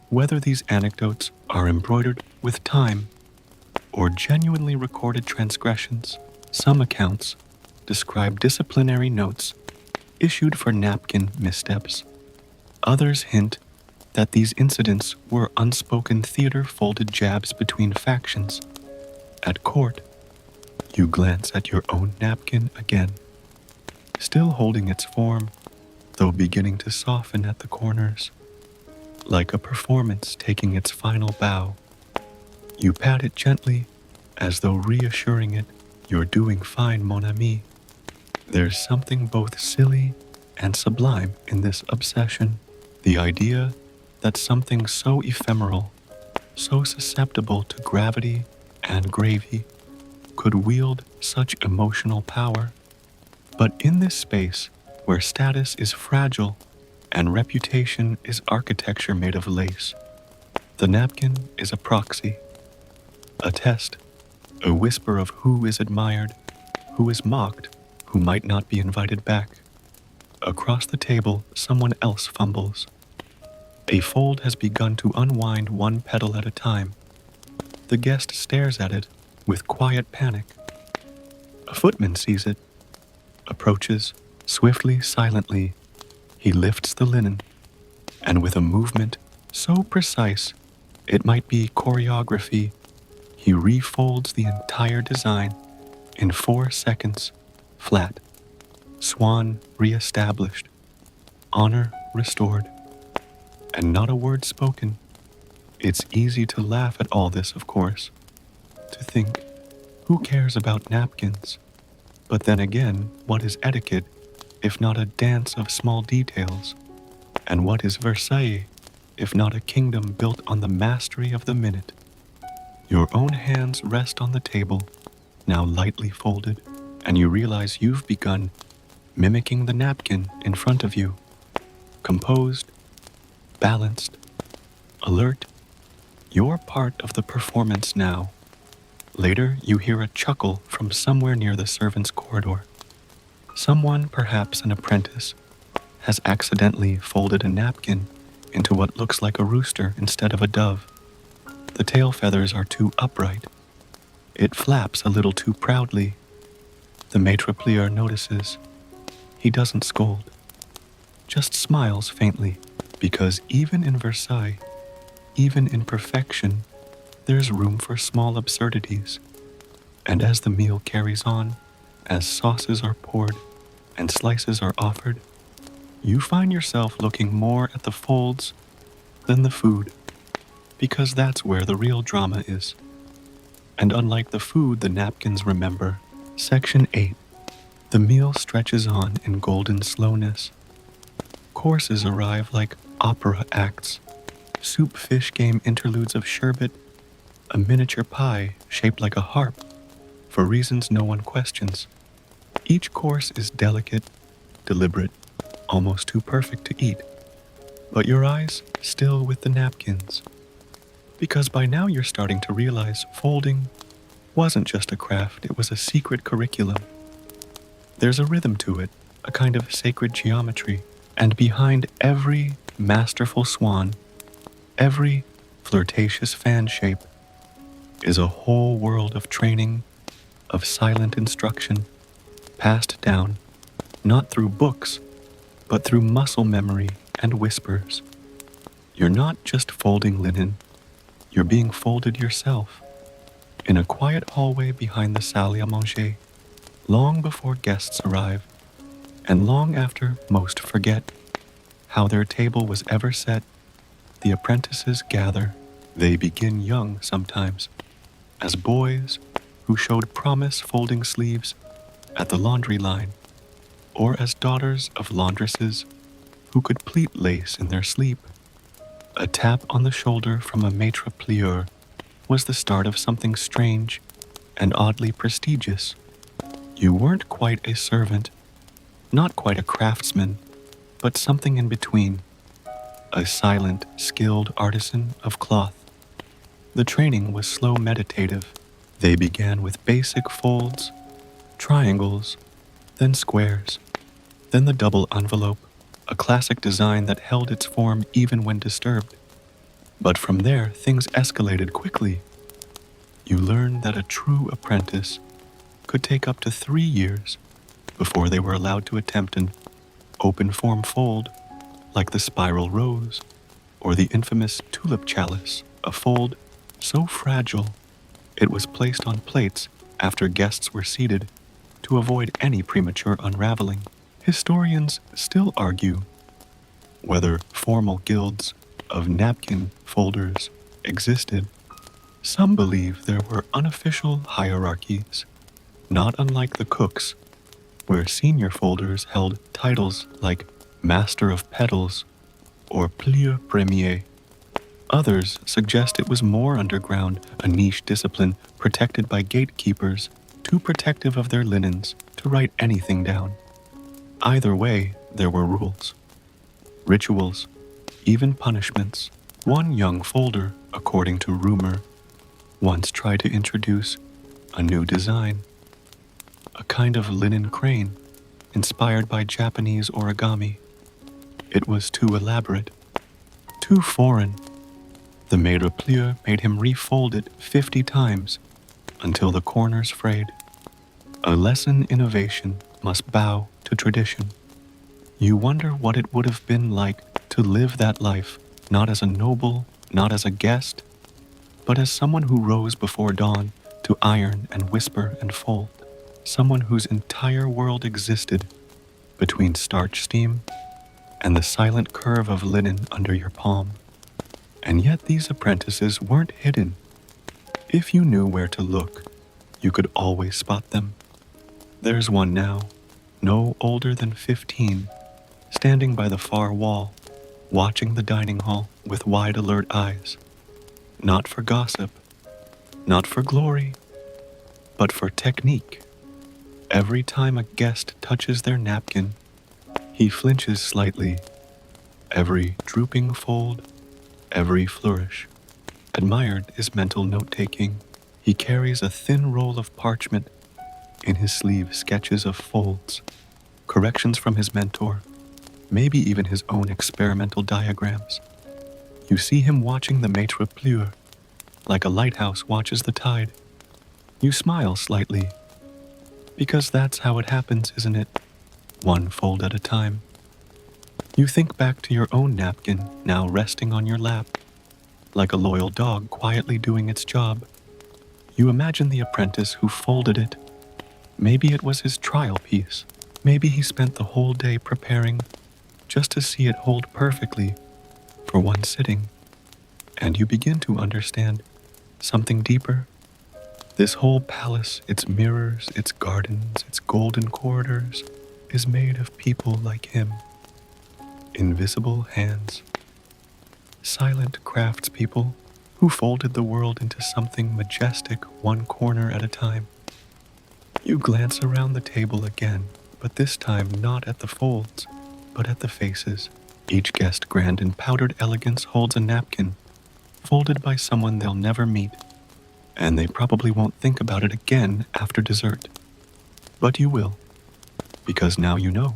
whether these anecdotes are embroidered with time or genuinely recorded transgressions. Some accounts describe disciplinary notes issued for napkin missteps. Others hint that these incidents were unspoken theater-folded jabs between factions. At court, you glance at your own napkin again, still holding its form, though beginning to soften at the corners, like a performance taking its final bow. You pat it gently, as though reassuring it, you're doing fine, mon ami. There's something both silly and sublime in this obsession, the idea that something so ephemeral, so susceptible to gravity and gravy, could wield such emotional power. But in this space, where status is fragile and reputation is architecture made of lace, the napkin is a proxy, a test, a whisper of who is admired, who is mocked, who might not be invited back. Across the table, someone else fumbles. A fold has begun to unwind one petal at a time. The guest stares at it with quiet panic. A footman sees it, approaches, swiftly, silently. He lifts the linen, and with a movement so precise it might be choreography, he refolds the entire design in 4 seconds, flat. Swan reestablished, honor restored, and not a word spoken. It's easy to laugh at all this, of course, to think, who cares about napkins? But then again, what is etiquette if not a dance of small details? And what is Versailles if not a kingdom built on the mastery of the minute? Your own hands rest on the table, now lightly folded, and you realize you've begun mimicking the napkin in front of you. Composed, balanced, Alert, you're part of the performance now. Later, you hear a chuckle from somewhere near the servants' corridor. Someone, perhaps an apprentice, has accidentally folded a napkin into what looks like a rooster instead of a dove. The tail feathers are too upright. It flaps a little too proudly. The maitre plier notices. He doesn't scold, just smiles faintly, because even in Versailles, even in perfection, there's room for small absurdities. And as the meal carries on, as sauces are poured and slices are offered, you find yourself looking more at the folds than the food, because that's where the real drama is. And unlike the food the napkins remember, Section 8, the meal stretches on in golden slowness. Courses arrive like opera acts, soup-fish game interludes of sherbet, a miniature pie shaped like a harp, for reasons no one questions. Each course is delicate, deliberate, almost too perfect to eat, but your eyes still with the napkins. Because by now you're starting to realize folding wasn't just a craft, it was a secret curriculum. There's a rhythm to it, a kind of sacred geometry, and behind every masterful swan, every flirtatious fan shape, is a whole world of training, of silent instruction, passed down, not through books, but through muscle memory and whispers. You're not just folding linen, you're being folded yourself, in a quiet hallway behind the salle à manger, long before guests arrive, and long after most forget how their table was ever set. The apprentices gather. They begin young sometimes, as boys who showed promise folding sleeves at the laundry line, or as daughters of laundresses who could pleat lace in their sleep. A tap on the shoulder from a maitre plieur was the start of something strange and oddly prestigious. You weren't quite a servant, not quite a craftsman, but something in between, a silent, skilled artisan of cloth. The training was slow meditative. They began with basic folds, triangles, then squares, then the double envelope, a classic design that held its form even when disturbed. But from there, things escalated quickly. You learned that a true apprentice could take up to 3 years before they were allowed to attempt an open-form fold, like the spiral rose or the infamous tulip chalice, a fold so fragile it was placed on plates after guests were seated to avoid any premature unraveling. Historians still argue whether formal guilds of napkin folders existed. Some believe there were unofficial hierarchies, not unlike the cooks, where senior folders held titles like Master of Petals or Plieur Premier. Others suggest it was more underground, a niche discipline protected by gatekeepers, too protective of their linens to write anything down. Either way, there were rules, rituals, even punishments. One young folder, according to rumor, once tried to introduce a new design, a kind of linen crane inspired by Japanese origami. It was too elaborate, too foreign. The maitre plieur made him refold it 50 times until the corners frayed. A lesson innovation must bow to tradition. You wonder what it would have been like to live that life, not as a noble, not as a guest, but as someone who rose before dawn to iron and whisper and fold, someone whose entire world existed between starch steam and the silent curve of linen under your palm. And yet these apprentices weren't hidden. If you knew where to look, you could always spot them. There's one now, no older than 15, standing by the far wall, watching the dining hall with wide alert eyes. Not for gossip, not for glory, but for technique. Every time a guest touches their napkin, he flinches slightly. Every drooping fold, every flourish. Admired is mental note-taking. He carries a thin roll of parchment, in his sleeve sketches of folds, corrections from his mentor, maybe even his own experimental diagrams. You see him watching the maitre pleur, like a lighthouse watches the tide. You smile slightly, because that's how it happens, isn't it? One fold at a time. You think back to your own napkin, now resting on your lap, like a loyal dog quietly doing its job. You imagine the apprentice who folded it. Maybe it was his trial piece. Maybe he spent the whole day preparing just to see it hold perfectly for one sitting. And you begin to understand something deeper. This whole palace, its mirrors, its gardens, its golden corridors, is made of people like him. Invisible hands. Silent craftspeople who folded the world into something majestic one corner at a time. You glance around the table again, but this time not at the folds, but at the faces. Each guest grand in powdered elegance holds a napkin, folded by someone they'll never meet, and they probably won't think about it again after dessert. But you will, because now you know.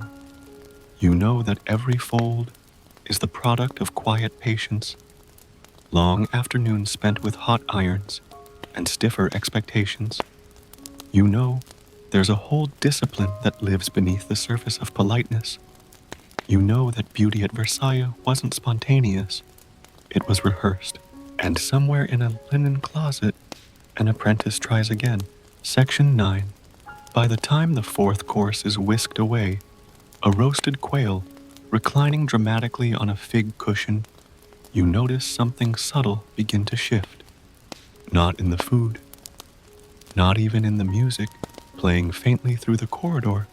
You know that every fold is the product of quiet patience, long afternoons spent with hot irons and stiffer expectations. You know there's a whole discipline that lives beneath the surface of politeness. You know that beauty at Versailles wasn't spontaneous, it was rehearsed. And somewhere in a linen closet, an apprentice tries again. Section 9. By the time the fourth course is whisked away, a roasted quail, reclining dramatically on a fig cushion, you notice something subtle begin to shift. Not in the food, not even in the music playing faintly through the corridor,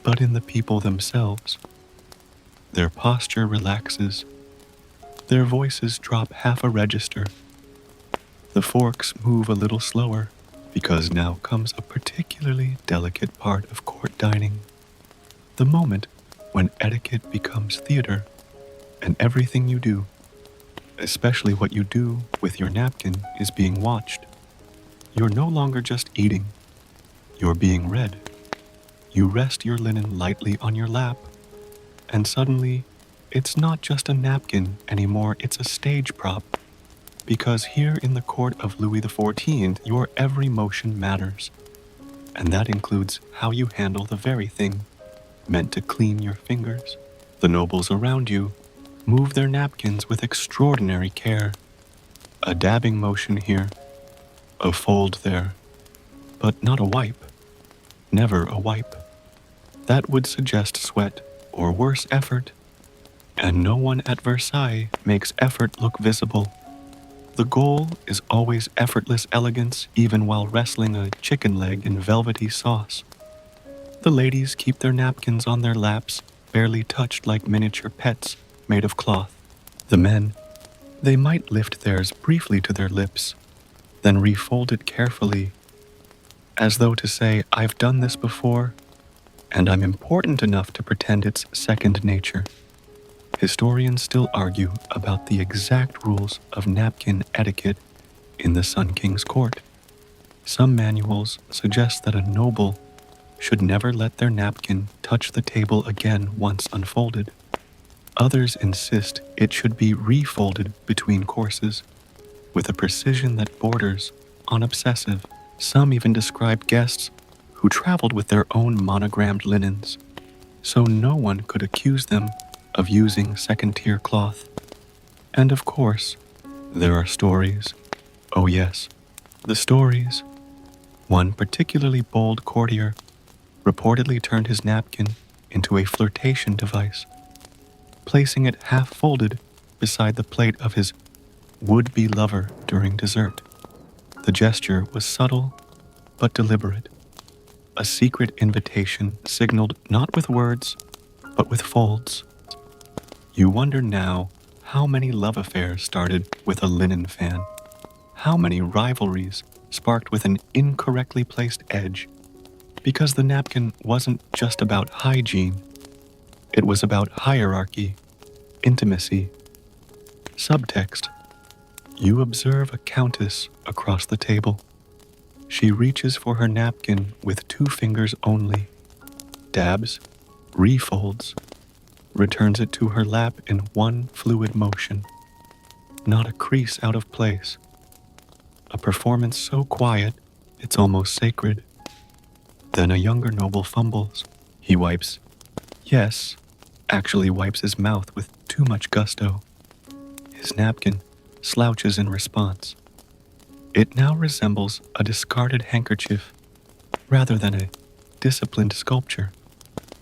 but in the people themselves. Their posture relaxes. Their voices drop half a register. The forks move a little slower, because now comes a particularly delicate part of court dining. The moment when etiquette becomes theater, and everything you do, especially what you do with your napkin, is being watched. You're no longer just eating, you're being read. You rest your linen lightly on your lap, and suddenly, it's not just a napkin anymore, it's a stage prop. Because here in the court of Louis XIV, your every motion matters. And that includes how you handle the very thing meant to clean your fingers. The nobles around you move their napkins with extraordinary care. A dabbing motion here, a fold there, but not a wipe. Never a wipe. That would suggest sweat or worse effort. And no one at Versailles makes effort look visible. The goal is always effortless elegance, even while wrestling a chicken leg in velvety sauce. The ladies keep their napkins on their laps, barely touched like miniature pets made of cloth. The men, they might lift theirs briefly to their lips, then refold it carefully, as though to say, I've done this before, and I'm important enough to pretend it's second nature. Historians still argue about the exact rules of napkin etiquette in the Sun King's court. Some manuals suggest that a noble should never let their napkin touch the table again once unfolded. Others insist it should be refolded between courses, with a precision that borders on obsessive. Some even describe guests who traveled with their own monogrammed linens, so no one could accuse them of using second-tier cloth. And of course, there are stories. Oh yes, the stories. One particularly bold courtier reportedly turned his napkin into a flirtation device, placing it half-folded beside the plate of his would-be lover during dessert. The gesture was subtle but deliberate, a secret invitation signaled not with words, but with folds. You wonder now how many love affairs started with a linen fan, how many rivalries sparked with an incorrectly placed edge, because the napkin wasn't just about hygiene, it was about hierarchy, intimacy. Subtext: you observe a countess across the table. She reaches for her napkin with 2 fingers only, dabs, refolds, returns it to her lap in one fluid motion. Not a crease out of place. A performance so quiet, it's almost sacred. Then a younger noble fumbles. He wipes. Yes, actually wipes his mouth with too much gusto. His napkin slouches in response. It now resembles a discarded handkerchief rather than a disciplined sculpture.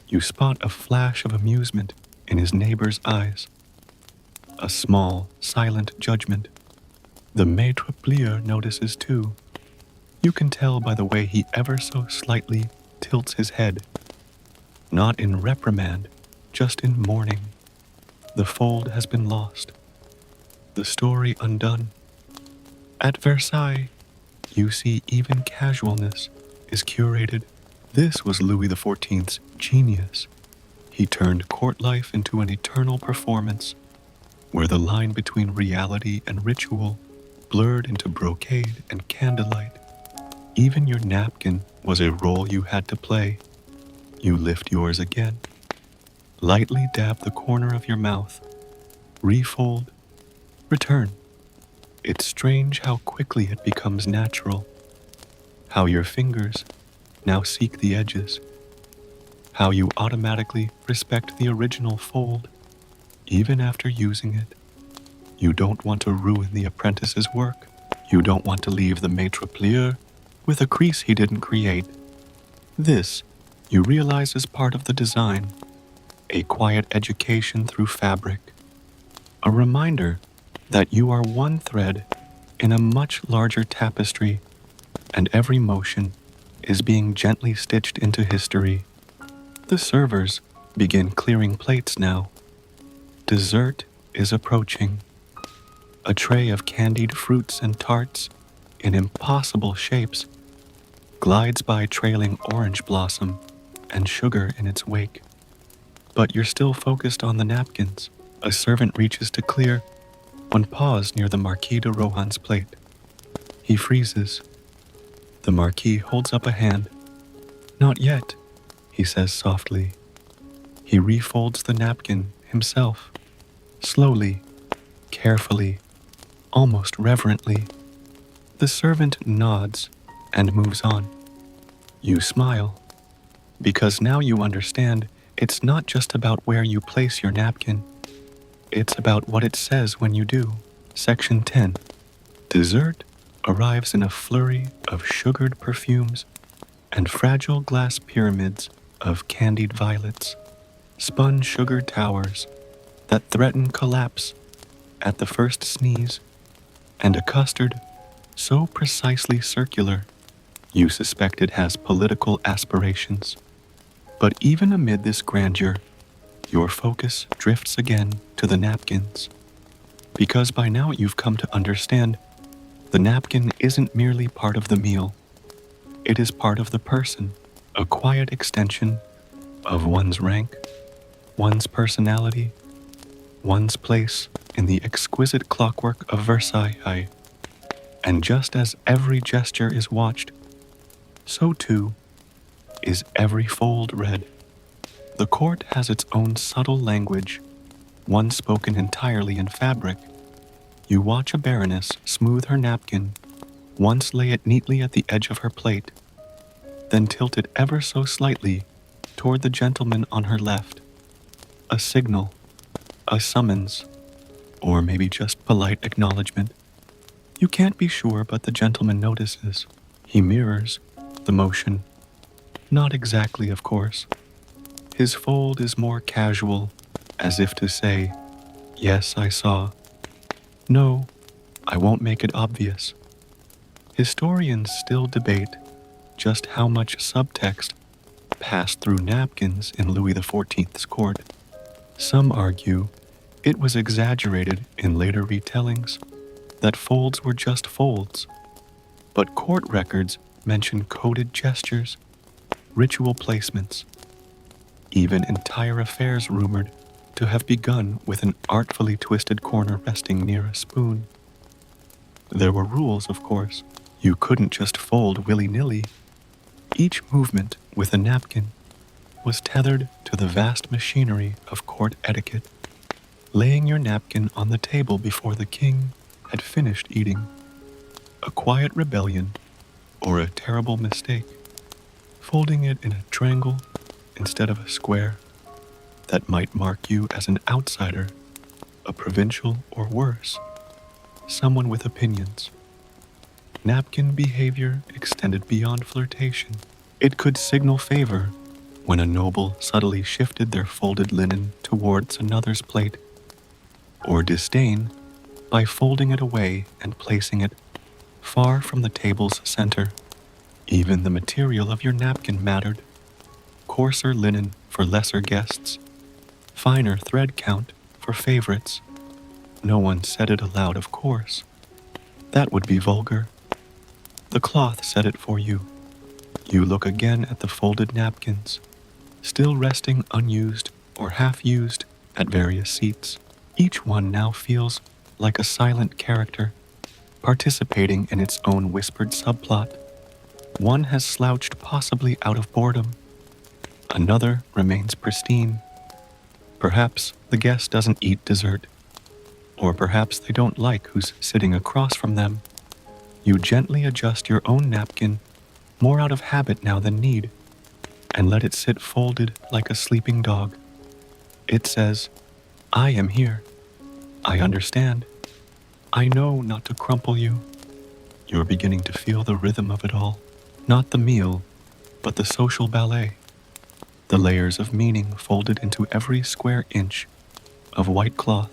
You spot a flash of amusement in his neighbor's eyes. A small, silent judgment. The maître plieur notices too. You can tell by the way he ever so slightly tilts his head. Not in reprimand, just in mourning. The fold has been lost. The story undone. At Versailles, you see even casualness is curated. This was Louis XIV's genius. He turned court life into an eternal performance, where the line between reality and ritual blurred into brocade and candlelight. Even your napkin was a role you had to play. You lift yours again. Lightly dab the corner of your mouth. Refold. Return. It's strange how quickly it becomes natural. How your fingers now seek the edges. How you automatically respect the original fold, even after using it. You don't want to ruin the apprentice's work. You don't want to leave the maître plieur with a crease he didn't create. This, you realize, is part of the design, a quiet education through fabric, a reminder that you are one thread in a much larger tapestry, and every motion is being gently stitched into history. The servers begin clearing plates now. Dessert is approaching. A tray of candied fruits and tarts in impossible shapes glides by trailing orange blossom and sugar in its wake. But you're still focused on the napkins. A servant reaches to clear one paws near the Marquis de Rohan's plate. He freezes. The Marquis holds up a hand. Not yet, he says softly. He refolds the napkin himself, slowly, carefully, almost reverently. The servant nods and moves on. You smile, because now you understand it's not just about where you place your napkin. It's about what it says when you do. Section 10. Dessert arrives in a flurry of sugared perfumes and fragile glass pyramids of candied violets, spun sugar towers that threaten collapse at the first sneeze, and a custard so precisely circular you suspect it has political aspirations. But even amid this grandeur, your focus drifts again to the napkins, because by now you've come to understand the napkin isn't merely part of the meal. It is part of the person, a quiet extension of one's rank, one's personality, one's place in the exquisite clockwork of Versailles. And just as every gesture is watched, so too is every fold read. The court has its own subtle language, one spoken entirely in fabric. You watch a baroness smooth her napkin, once lay it neatly at the edge of her plate, then tilt it ever so slightly toward the gentleman on her left. A signal, a summons, or maybe just polite acknowledgement. You can't be sure, but the gentleman notices. He mirrors the motion. Not exactly, of course. His fold is more casual, as if to say, yes, I saw. No, I won't make it obvious. Historians still debate just how much subtext passed through napkins in Louis XIV's court. Some argue it was exaggerated in later retellings, that folds were just folds, but court records mention coded gestures, ritual placements, even entire affairs rumored to have begun with an artfully twisted corner resting near a spoon. There were rules, of course. You couldn't just fold willy-nilly. Each movement with a napkin was tethered to the vast machinery of court etiquette. Laying your napkin on the table before the king had finished eating, a quiet rebellion or a terrible mistake. Folding it in a triangle instead of a square, that might mark you as an outsider, a provincial, or worse, someone with opinions. Napkin behavior extended beyond flirtation. It could signal favor when a noble subtly shifted their folded linen towards another's plate, or disdain by folding it away and placing it far from the table's center. Even the material of your napkin mattered. Coarser linen for lesser guests, finer thread count for favorites. No one said it aloud, of course. That would be vulgar. The cloth said it for you. You look again at the folded napkins, still resting unused or half-used at various seats. Each one now feels like a silent character, participating in its own whispered subplot. One has slouched possibly out of boredom. Another remains pristine. Perhaps the guest doesn't eat dessert, or perhaps they don't like who's sitting across from them. You gently adjust your own napkin, more out of habit now than need, and let it sit folded like a sleeping dog. It says, I am here. I understand. I know not to crumple you. You're beginning to feel the rhythm of it all. Not the meal, but the social ballet. The layers of meaning folded into every square inch of white cloth.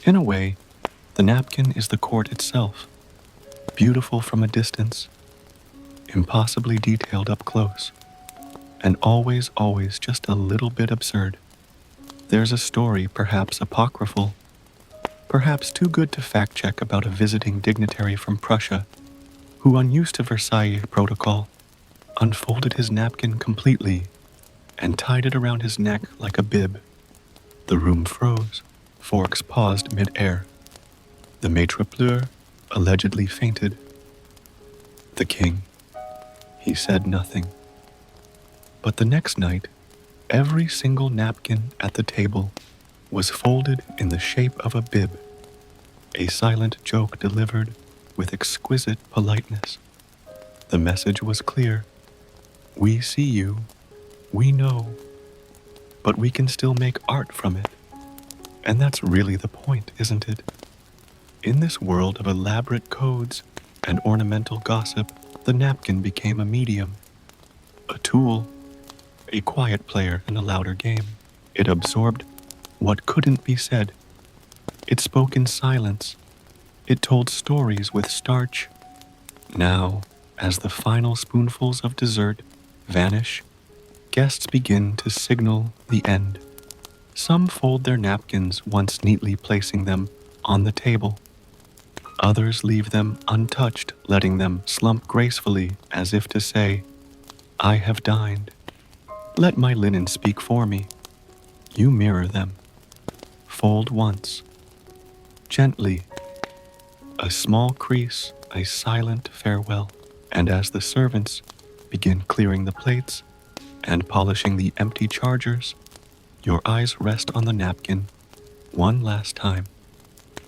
In a way, the napkin is the court itself, beautiful from a distance, impossibly detailed up close, and always just a little bit absurd. There's a story, perhaps apocryphal, perhaps too good to fact-check, about a visiting dignitary from Prussia who, unused to Versailles protocol, unfolded his napkin completely and tied it around his neck like a bib. The room froze. Forks paused mid-air. The maitre d'hotel allegedly fainted. The king, he said nothing. But the next night, every single napkin at the table was folded in the shape of a bib, a silent joke delivered with exquisite politeness. The message was clear. We see you, we know, but we can still make art from it. And that's really the point, isn't it? In this world of elaborate codes and ornamental gossip, the napkin became a medium, a tool, a quiet player in a louder game. It absorbed what couldn't be said. It spoke in silence. It told stories with starch. Now, as the final spoonfuls of dessert vanish, guests begin to signal the end. Some fold their napkins, once neatly placing them on the table. Others leave them untouched, letting them slump gracefully as if to say, I have dined. Let my linen speak for me. You mirror them. Fold once. Gently. A small crease, a silent farewell. And as the servants begin clearing the plates and polishing the empty chargers, your eyes rest on the napkin one last time.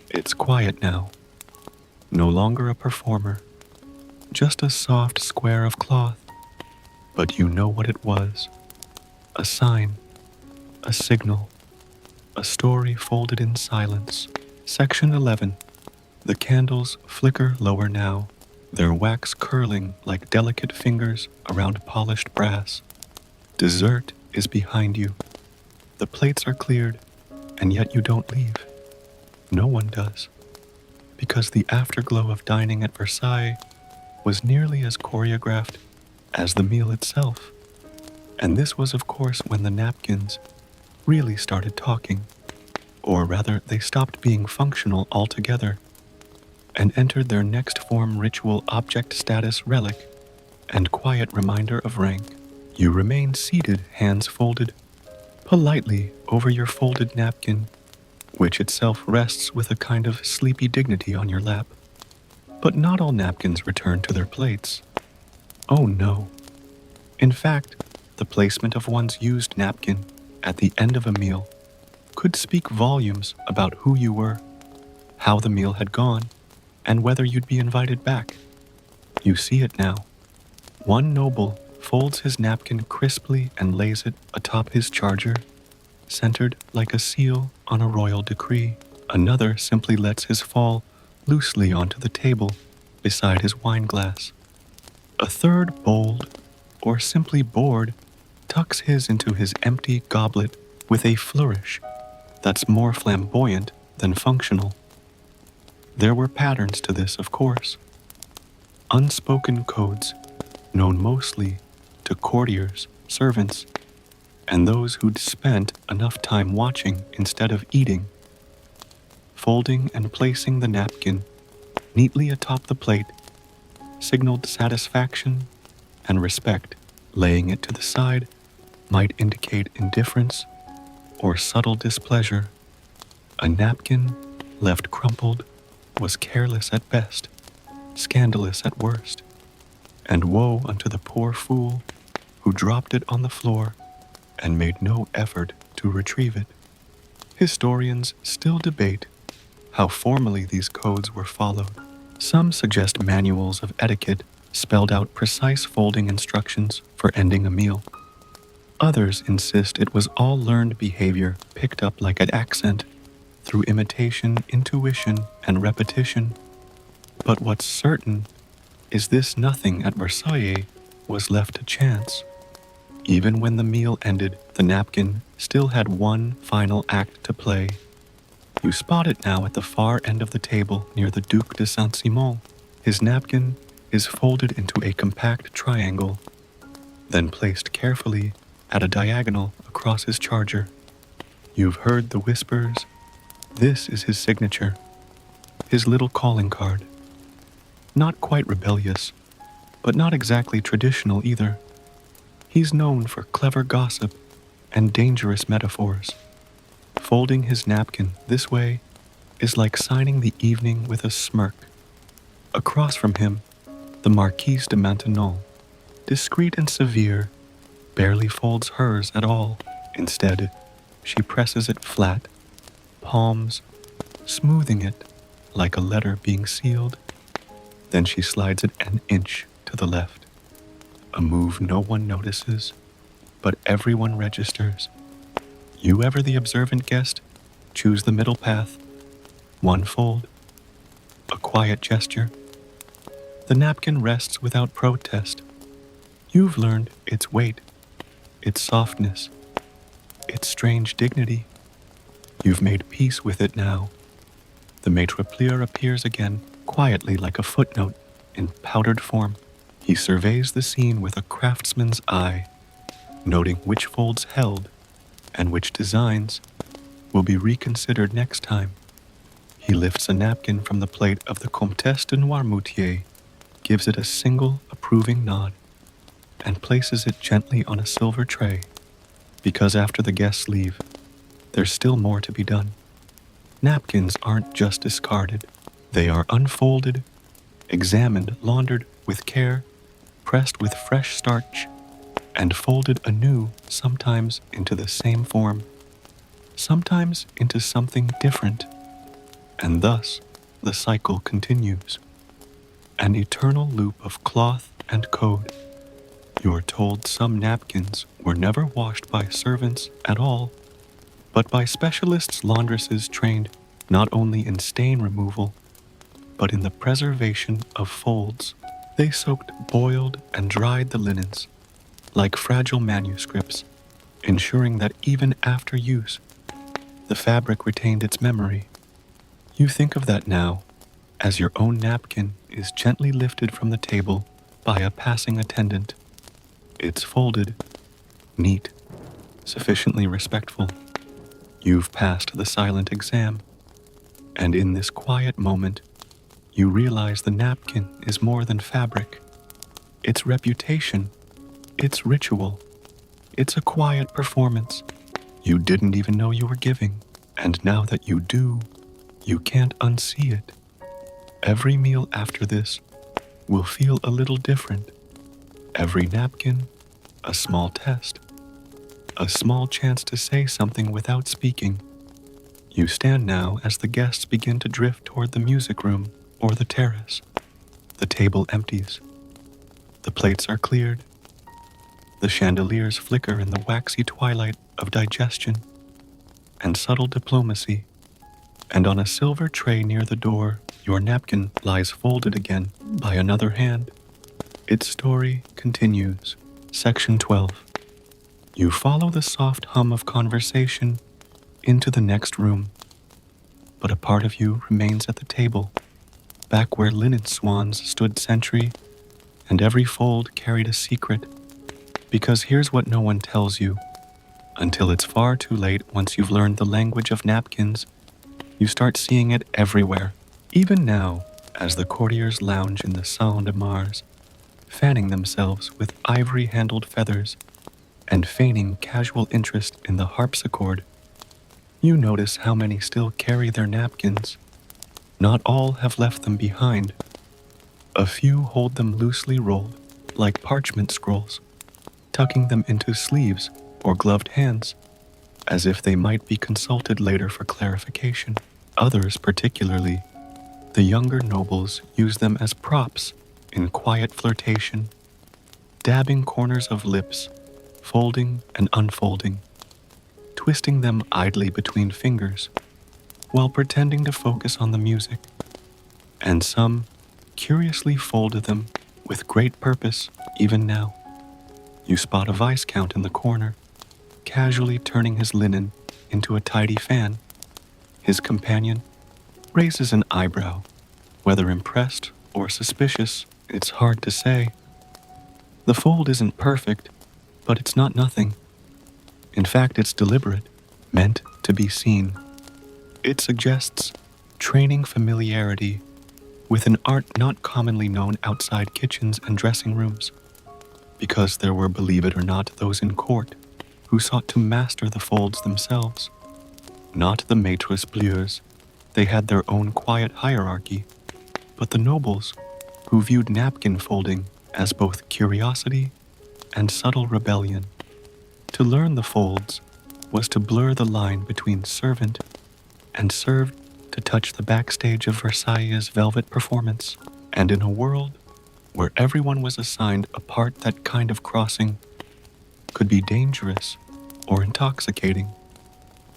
It's quiet now. No longer a performer. Just a soft square of cloth. But you know what it was. A sign. A signal. A story folded in silence. Section 11. The candles flicker lower now, their wax curling like delicate fingers around polished brass. Dessert is behind you. The plates are cleared, and yet you don't leave. No one does. Because the afterglow of dining at Versailles was nearly as choreographed as the meal itself. And this was, of course, when the napkins really started talking. Or rather, they stopped being functional altogether and entered their next form, ritual object status relic and quiet reminder of rank. You remain seated, hands folded, politely over your folded napkin, which itself rests with a kind of sleepy dignity on your lap. But not all napkins return to their plates. Oh no. In fact, the placement of one's used napkin at the end of a meal could speak volumes about who you were, how the meal had gone, and whether you'd be invited back. You see it now. One noble folds his napkin crisply and lays it atop his charger, centered like a seal on a royal decree. Another simply lets his fall loosely onto the table beside his wine glass. A third, bold, or simply bored, tucks his into his empty goblet with a flourish that's more flamboyant than functional. There were patterns to this, of course. Unspoken codes known mostly to courtiers, servants, and those who'd spent enough time watching instead of eating. Folding and placing the napkin neatly atop the plate signaled satisfaction and respect. Laying it to the side might indicate indifference or subtle displeasure. A napkin left crumpled was careless at best, scandalous at worst, and woe unto the poor fool who dropped it on the floor and made no effort to retrieve it. Historians still debate how formally these codes were followed. Some suggest manuals of etiquette spelled out precise folding instructions for ending a meal. Others insist it was all learned behavior picked up like an accent through imitation, intuition, and repetition. But what's certain is this: nothing at Versailles was left to chance. Even when the meal ended, the napkin still had one final act to play. You spot it now at the far end of the table near the Duc de Saint-Simon. His napkin is folded into a compact triangle, then placed carefully at a diagonal across his charger. You've heard the whispers. This is his signature, his little calling card. Not quite rebellious, but not exactly traditional either. He's known for clever gossip and dangerous metaphors. Folding his napkin this way is like signing the evening with a smirk. Across from him, the Marquise de Maintenon, discreet and severe, barely folds hers at all. Instead, she presses it flat, palms, smoothing it like a letter being sealed. Then she slides it an inch to the left, a move no one notices, but everyone registers. You, ever the observant guest, choose the middle path. One fold, a quiet gesture. The napkin rests without protest. You've learned its weight, its softness, its strange dignity. You've made peace with it now. The maitre plier appears again, quietly like a footnote in powdered form. He surveys the scene with a craftsman's eye, noting which folds held and which designs will be reconsidered next time. He lifts a napkin from the plate of the Comtesse de Noirmoutier, gives it a single approving nod, and places it gently on a silver tray, because after the guests leave, there's still more to be done. Napkins aren't just discarded. They are unfolded, examined, laundered with care, pressed with fresh starch, and folded anew, sometimes into the same form, sometimes into something different. And thus, the cycle continues. An eternal loop of cloth and code. You're told some napkins were never washed by servants at all, but by specialists, laundresses trained not only in stain removal, but in the preservation of folds. They soaked, boiled, and dried the linens like fragile manuscripts, ensuring that even after use, the fabric retained its memory. You think of that now as your own napkin is gently lifted from the table by a passing attendant. It's folded, neat, sufficiently respectful. You've passed the silent exam, and in this quiet moment, you realize the napkin is more than fabric. It's reputation, it's ritual, it's a quiet performance. you didn't even know you were giving. And now that you do, you can't unsee it. Every meal after this will feel a little different. Every napkin, a small test, a small chance to say something without speaking. You stand now as the guests begin to drift toward the music room or the terrace. The table empties. The plates are cleared. The chandeliers flicker in the waxy twilight of digestion and subtle diplomacy. And on a silver tray near the door, your napkin lies folded again by another hand. Its story continues. Section 12. You follow the soft hum of conversation into the next room, but a part of you remains at the table, back where linen swans stood sentry, and every fold carried a secret. Because here's what no one tells you. Until it's far too late, once you've learned the language of napkins, you start seeing it everywhere. Even now, as the courtiers lounge in the Salle de Mars, fanning themselves with ivory-handled feathers and feigning casual interest in the harpsichord, you notice how many still carry their napkins. Not all have left them behind. A few hold them loosely rolled, like parchment scrolls, tucking them into sleeves or gloved hands, as if they might be consulted later for clarification. Others, particularly the younger nobles, use them as props in quiet flirtation, dabbing corners of lips, folding and unfolding, twisting them idly between fingers, while pretending to focus on the music. And some curiously folded them with great purpose even now. You spot a viscount in the corner, casually turning his linen into a tidy fan. His companion raises an eyebrow, whether impressed or suspicious, it's hard to say. The fold isn't perfect, but it's not nothing. In fact, it's deliberate, meant to be seen. It suggests training familiarity with an art not commonly known outside kitchens and dressing rooms, because there were, believe it or not, those in court who sought to master the folds themselves. Not the maîtres bleus, they had their own quiet hierarchy, but the nobles who viewed napkin folding as both curiosity and subtle rebellion. To learn the folds was to blur the line between servant and served to touch the backstage of Versailles' velvet performance. And in a world where everyone was assigned a part, that kind of crossing could be dangerous or intoxicating.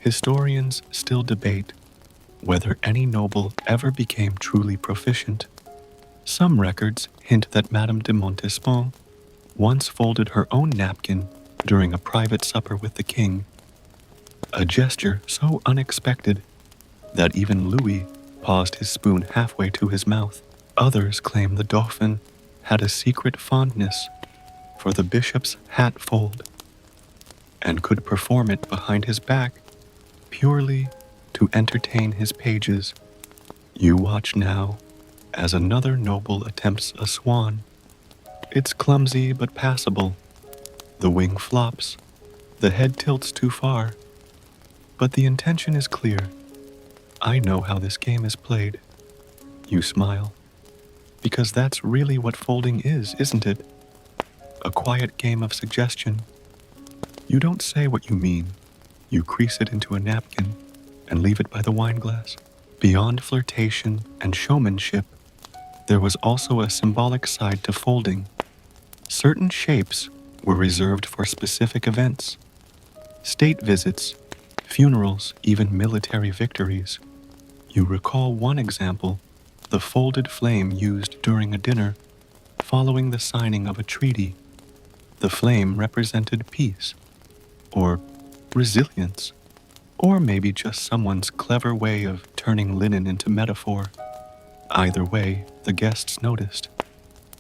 Historians still debate whether any noble ever became truly proficient. Some records hint that Madame de Montespan once folded her own napkin during a private supper with the king, a gesture so unexpected that even Louis paused his spoon halfway to his mouth. Others claim the Dauphin had a secret fondness for the bishop's hat fold and could perform it behind his back purely to entertain his pages. You watch now as another noble attempts a swan. It's clumsy but passable. The wing flops, the head tilts too far, but the intention is clear. I know how this game is played. You smile, because that's really what folding is, isn't it? A quiet game of suggestion. You don't say what you mean. You crease it into a napkin and leave it by the wineglass. Beyond flirtation and showmanship, there was also a symbolic side to folding. Certain shapes were reserved for specific events. State visits, funerals, even military victories. You recall one example, the folded flame used during a dinner following the signing of a treaty. The flame represented peace, or resilience, or maybe just someone's clever way of turning linen into metaphor. Either way, the guests noticed.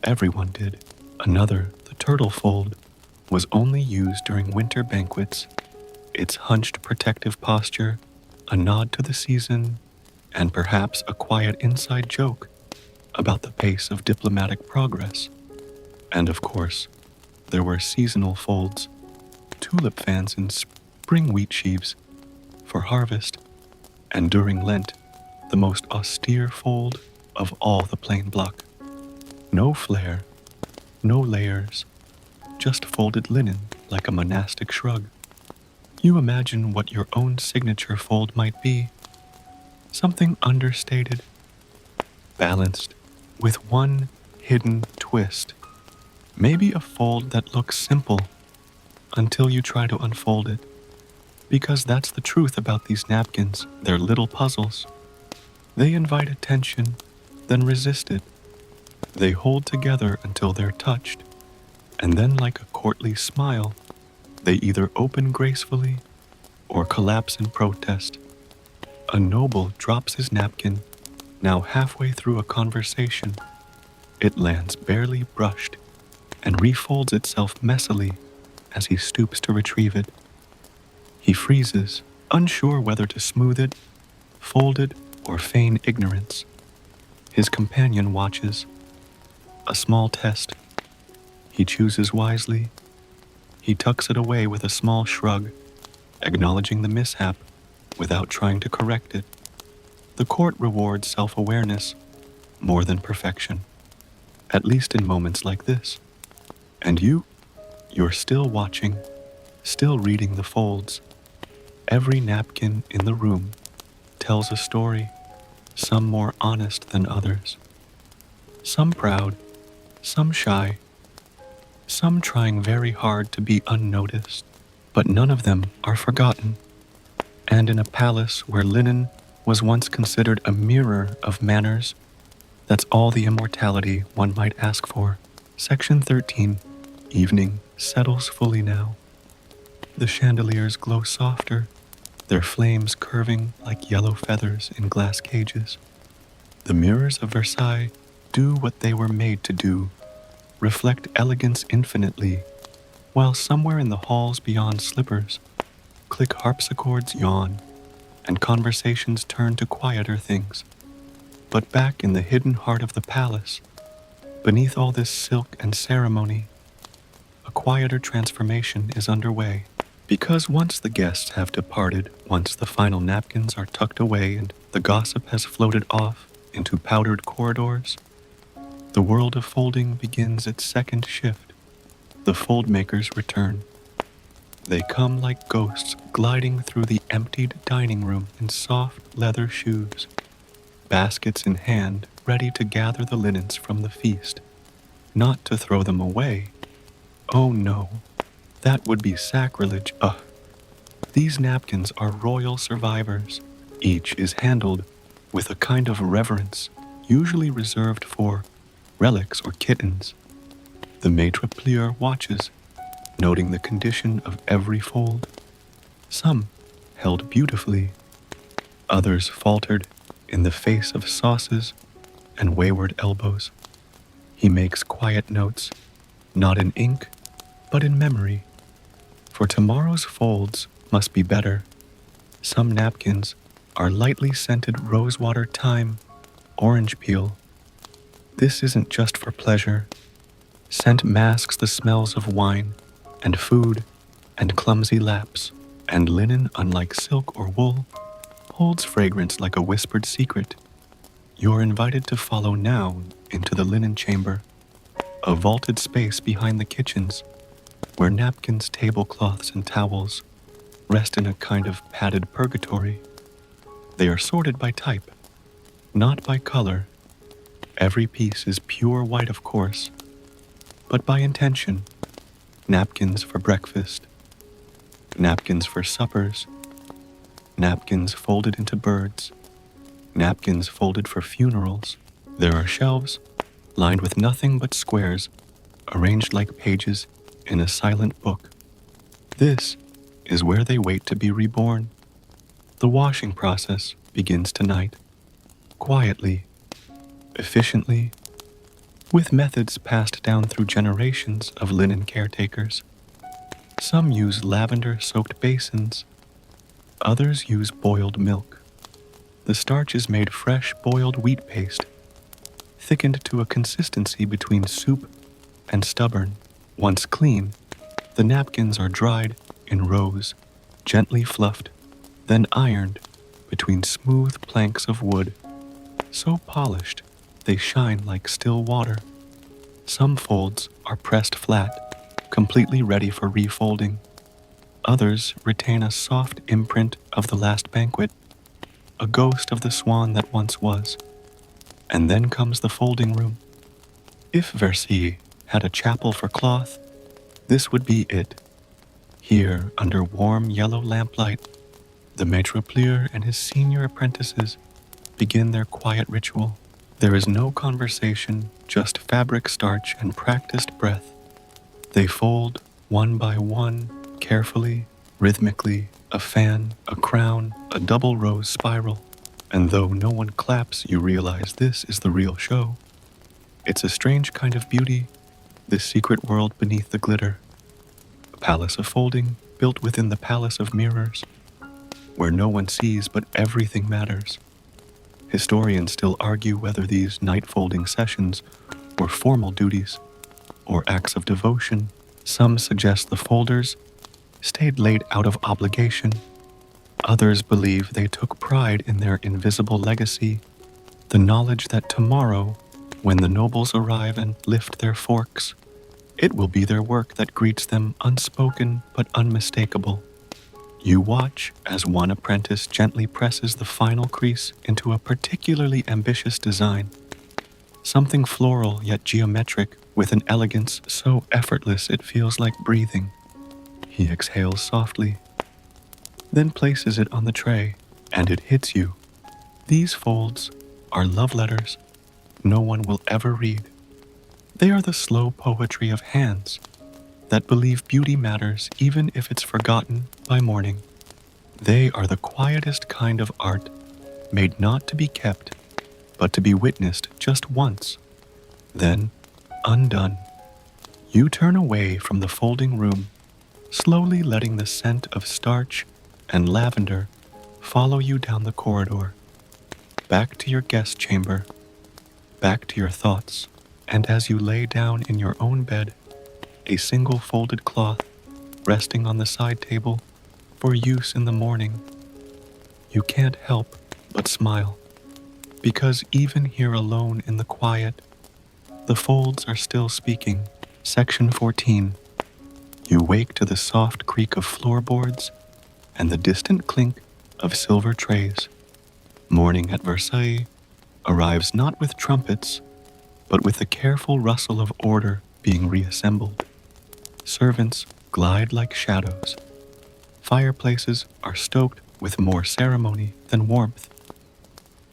Everyone did. Another, the turtle fold, was only used during winter banquets. Its hunched protective posture, a nod to the season, and perhaps a quiet inside joke about the pace of diplomatic progress. And of course, there were seasonal folds, tulip fans in spring spring wheat sheaves for harvest, and during Lent, the most austere fold of all the plain block. No flare, no layers, just folded linen like a monastic shrug. You imagine what your own signature fold might be. Something understated, balanced, with one hidden twist. Maybe a fold that looks simple until you try to unfold it. Because that's the truth about these napkins. They're little puzzles. They invite attention, then resist it. They hold together until they're touched, and then, like a courtly smile, they either open gracefully or collapse in protest. A noble drops his napkin, now halfway through a conversation. It lands barely brushed and refolds itself messily as he stoops to retrieve it. He freezes, unsure whether to smooth it, fold it, or feign ignorance. His companion watches. A small test. He chooses wisely. He tucks it away with a small shrug, acknowledging the mishap without trying to correct it. The court rewards self-awareness more than perfection, at least in moments like this. And you're still watching, still reading the folds. Every napkin in the room tells a story, some more honest than others. Some proud, some shy, some trying very hard to be unnoticed, but none of them are forgotten. And in a palace where linen was once considered a mirror of manners, that's all the immortality one might ask for. Section 13. Evening settles fully now. The chandeliers glow softer, their flames curving like yellow feathers in glass cages. The mirrors of Versailles do what they were made to do, reflect elegance infinitely, while somewhere in the halls beyond slippers, click harpsichords yawn, and conversations turn to quieter things. But back in the hidden heart of the palace, beneath all this silk and ceremony, a quieter transformation is underway. Because once the guests have departed, once the final napkins are tucked away and the gossip has floated off into powdered corridors, the world of folding begins its second shift. The fold makers return. They come like ghosts gliding through the emptied dining room in soft leather shoes, baskets in hand, ready to gather the linens from the feast, not to throw them away. Oh no, that would be sacrilege. These napkins are royal survivors. Each is handled with a kind of reverence, usually reserved for relics or kittens. The maitre plieur watches, noting the condition of every fold. Some held beautifully, others faltered in the face of sauces and wayward elbows. He makes quiet notes, not in ink, but in memory. For tomorrow's folds must be better. Some napkins are lightly scented rosewater thyme, orange peel. This isn't just for pleasure. Scent masks the smells of wine and food and clumsy laps, and linen, unlike silk or wool, holds fragrance like a whispered secret. You're invited to follow now into the linen chamber, a vaulted space behind the kitchens, where napkins, tablecloths, and towels rest in a kind of padded purgatory. They are sorted by type, not by color. Every piece is pure white, of course, but by intention. Napkins for breakfast, napkins for suppers, napkins folded into birds, napkins folded for funerals. There are shelves lined with nothing but squares, arranged like pages in a silent book. This is where they wait to be reborn. The washing process begins tonight, quietly, efficiently, with methods passed down through generations of linen caretakers. Some use lavender-soaked basins, others use boiled milk. The starch is made fresh boiled wheat paste, thickened to a consistency between soup and stubborn. Once clean, the napkins are dried in rows, gently fluffed, then ironed between smooth planks of wood, so polished they shine like still water. Some folds are pressed flat, completely ready for refolding. Others retain a soft imprint of the last banquet, a ghost of the swan that once was. And then comes the folding room. If Versailles had a chapel for cloth, this would be it. Here, under warm yellow lamplight, the maître plieur and his senior apprentices begin their quiet ritual. There is no conversation, just fabric starch and practiced breath. They fold one by one, carefully, rhythmically, a fan, a crown, a double rose spiral. And though no one claps, you realize this is the real show. It's a strange kind of beauty, this secret world beneath the glitter. A palace of folding built within the palace of mirrors, where no one sees but everything matters. Historians still argue whether these night folding sessions were formal duties or acts of devotion. Some suggest the folders stayed late out of obligation. Others believe they took pride in their invisible legacy, the knowledge that tomorrow, when the nobles arrive and lift their forks, it will be their work that greets them, unspoken but unmistakable. You watch as one apprentice gently presses the final crease into a particularly ambitious design, something floral yet geometric with an elegance so effortless it feels like breathing. He exhales softly, then places it on the tray, and it hits you. These folds are love letters no one will ever read. They are the slow poetry of hands that believe beauty matters even if it's forgotten by morning. They are the quietest kind of art, made not to be kept, but to be witnessed just once, then undone. You turn away from the folding room, slowly letting the scent of starch and lavender follow you down the corridor, back to your guest chamber, back to your thoughts, and as you lay down in your own bed, a single folded cloth resting on the side table for use in the morning, you can't help but smile, because even here alone in the quiet, the folds are still speaking. Section 14. You wake to the soft creak of floorboards and the distant clink of silver trays. Morning at Versailles arrives not with trumpets, but with the careful rustle of order being reassembled. Servants glide like shadows. Fireplaces are stoked with more ceremony than warmth.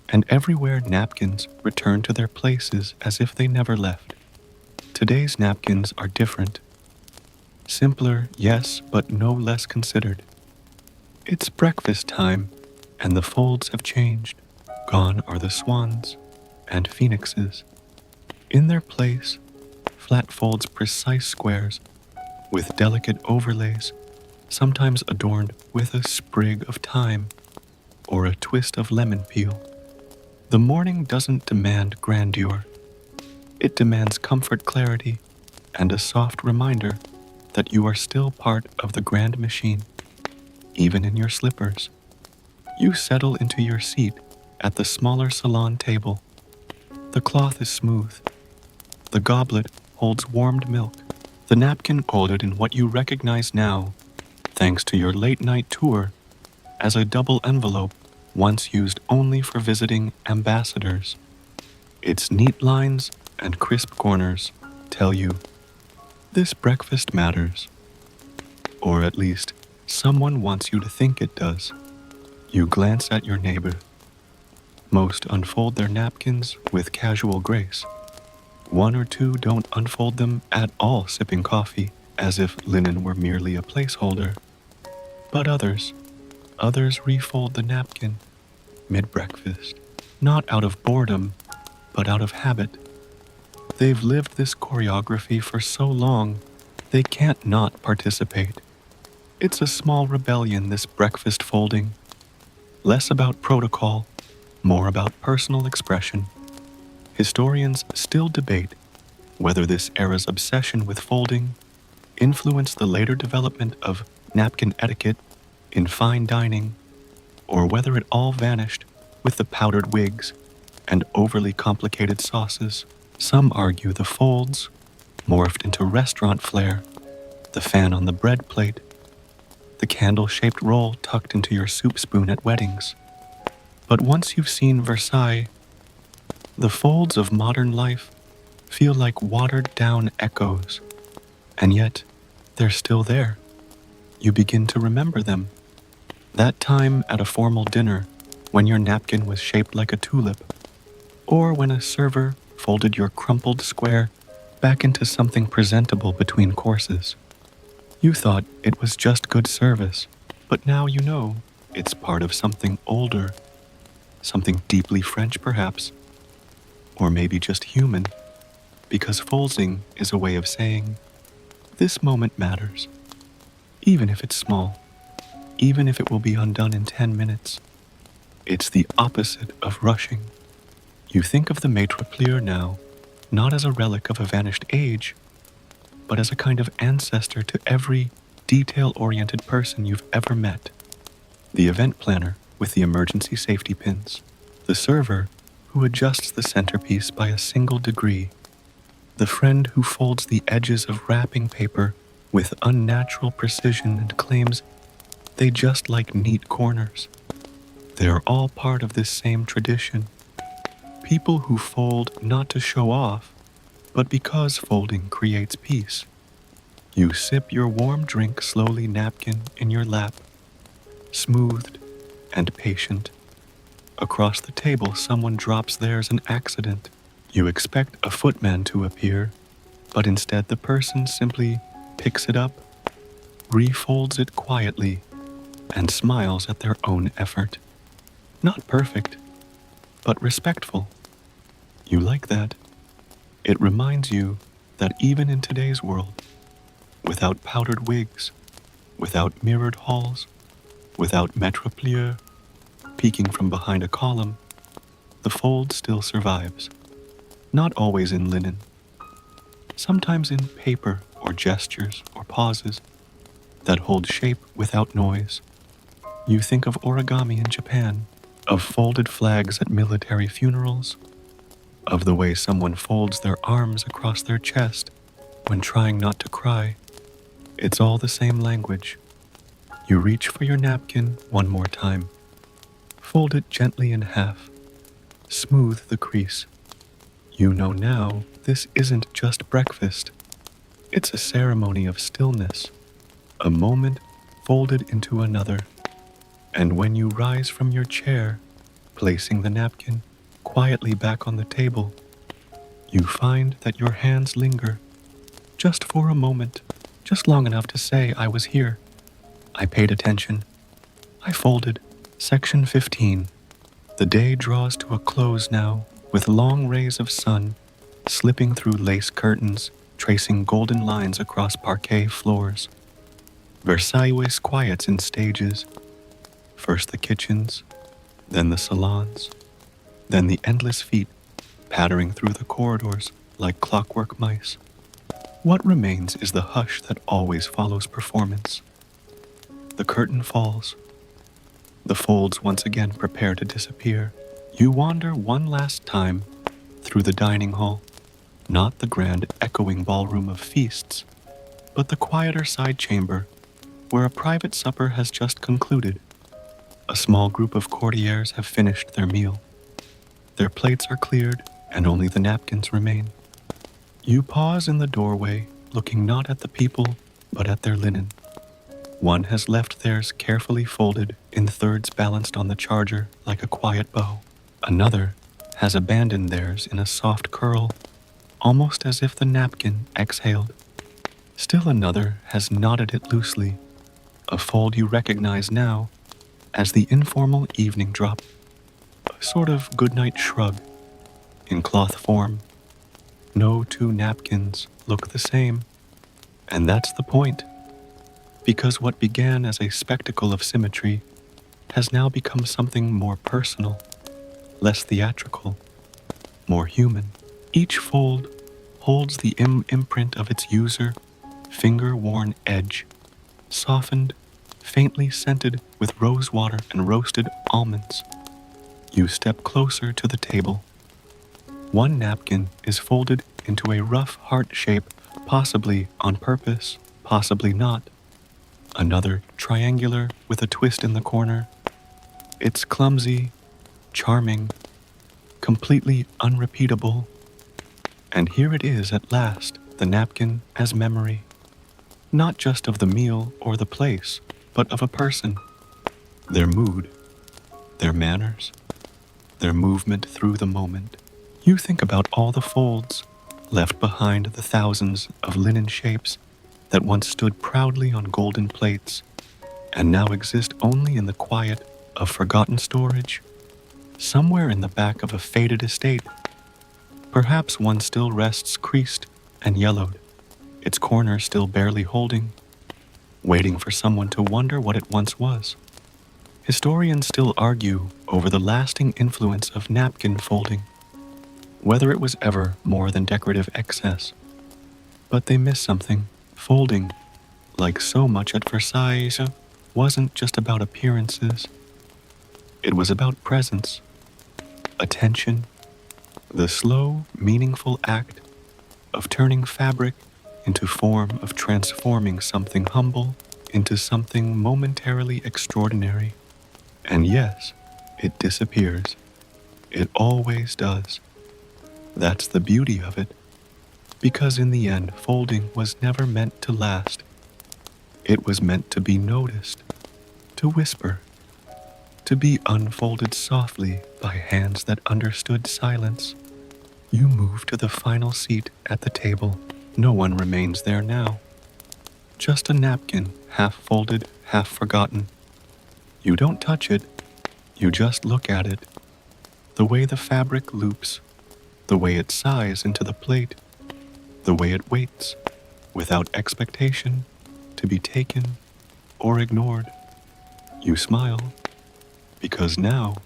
And everywhere napkins return to their places as if they never left. Today's napkins are different. Simpler, yes, but no less considered. It's breakfast time, and the folds have changed. Gone are the swans and phoenixes. In their place, flat folds precise squares with delicate overlays, sometimes adorned with a sprig of thyme or a twist of lemon peel. The morning doesn't demand grandeur. It demands comfort, clarity, and a soft reminder that you are still part of the grand machine, even in your slippers. You settle into your seat at the smaller salon table. The cloth is smooth. The goblet holds warmed milk. The napkin folded in what you recognize now, thanks to your late-night tour, as a double envelope once used only for visiting ambassadors. Its neat lines and crisp corners tell you, this breakfast matters. Or at least, someone wants you to think it does. You glance at your neighbor. Most unfold their napkins with casual grace. One or two don't unfold them at all, sipping coffee, as if linen were merely a placeholder. But others refold the napkin mid-breakfast, not out of boredom, but out of habit. They've lived this choreography for so long, they can't not participate. It's a small rebellion, this breakfast folding. Less about protocol, more about personal expression. Historians still debate whether this era's obsession with folding influenced the later development of napkin etiquette in fine dining, or whether it all vanished with the powdered wigs and overly complicated sauces. Some argue the folds morphed into restaurant flair, the fan on the bread plate, the candle-shaped roll tucked into your soup spoon at weddings. But once you've seen Versailles, the folds of modern life feel like watered-down echoes, and yet they're still there. You begin to remember them. That time at a formal dinner when your napkin was shaped like a tulip, or when a server folded your crumpled square back into something presentable between courses. You thought it was just good service, but now you know it's part of something older, something deeply French perhaps, or maybe just human, because folding is a way of saying, this moment matters, even if it's small, even if it will be undone in 10 minutes. It's the opposite of rushing. You think of the maitre plieur now, not as a relic of a vanished age, but as a kind of ancestor to every detail-oriented person you've ever met. The event planner with the emergency safety pins, the server who adjusts the centerpiece by a single degree, the friend who folds the edges of wrapping paper with unnatural precision and claims they just like neat corners. They are all part of this same tradition. People who fold not to show off, but because folding creates peace. You sip your warm drink slowly, napkin in your lap, smoothed and patient. Across the table, someone drops theirs an accident. You expect a footman to appear, but instead the person simply picks it up, refolds it quietly, and smiles at their own effort. Not perfect, but respectful. You like that. It reminds you that even in today's world, without powdered wigs, without mirrored halls, without maitre plieur peeking from behind a column, the fold still survives. Not always in linen, sometimes in paper or gestures or pauses that hold shape without noise. You think of origami in Japan, of folded flags at military funerals, of the way someone folds their arms across their chest when trying not to cry. It's all the same language. You reach for your napkin one more time. Fold it gently in half. Smooth the crease. You know now this isn't just breakfast. It's a ceremony of stillness, a moment folded into another. And when you rise from your chair, placing the napkin quietly back on the table, you find that your hands linger, just for a moment, just long enough to say, I was here. I paid attention. I folded. Section 15. The day draws to a close now, with long rays of sun slipping through lace curtains, tracing golden lines across parquet floors. Versailles quiets in stages. First the kitchens, then the salons, then the endless feet pattering through the corridors like clockwork mice. What remains is the hush that always follows performance. The curtain falls. The folds once again prepare to disappear. You wander one last time through the dining hall, not the grand echoing ballroom of feasts, but the quieter side chamber where a private supper has just concluded. A small group of courtiers have finished their meal. Their plates are cleared and only the napkins remain. You pause in the doorway, looking not at the people, but at their linen. One has left theirs carefully folded in thirds balanced on the charger like a quiet bow. Another has abandoned theirs in a soft curl, almost as if the napkin exhaled. Still another has knotted it loosely, a fold you recognize now as the informal evening drop, a sort of goodnight shrug in cloth form. No two napkins look the same, and that's the point, because what began as a spectacle of symmetry has now become something more personal, less theatrical, more human. Each fold holds the imprint of its user, finger-worn edge, softened, faintly scented with rose water and roasted almonds. You step closer to the table. One napkin is folded into a rough heart shape, possibly on purpose, possibly not. Another triangular with a twist in the corner. It's clumsy, charming, completely unrepeatable. And here it is at last, the napkin as memory. Not just of the meal or the place, but of a person. Their mood, their manners, their movement through the moment. You think about all the folds left behind, the thousands of linen shapes that once stood proudly on golden plates and now exist only in the quiet of forgotten storage, somewhere in the back of a faded estate. Perhaps one still rests creased and yellowed, its corner still barely holding, waiting for someone to wonder what it once was. Historians still argue over the lasting influence of napkin folding, whether it was ever more than decorative excess. But they miss something. Folding, like so much at Versailles, wasn't just about appearances. It was about presence, attention, the slow, meaningful act of turning fabric into form, of transforming something humble into something momentarily extraordinary. And yes, it disappears. It always does. That's the beauty of it. Because in the end, folding was never meant to last. It was meant to be noticed, to whisper, to be unfolded softly by hands that understood silence. You move to the final seat at the table. No one remains there now. Just a napkin, half folded, half forgotten. You don't touch it, you just look at it. The way the fabric loops, the way it sighs into the plate, the way it waits, without expectation, to be taken or ignored. You smile, because now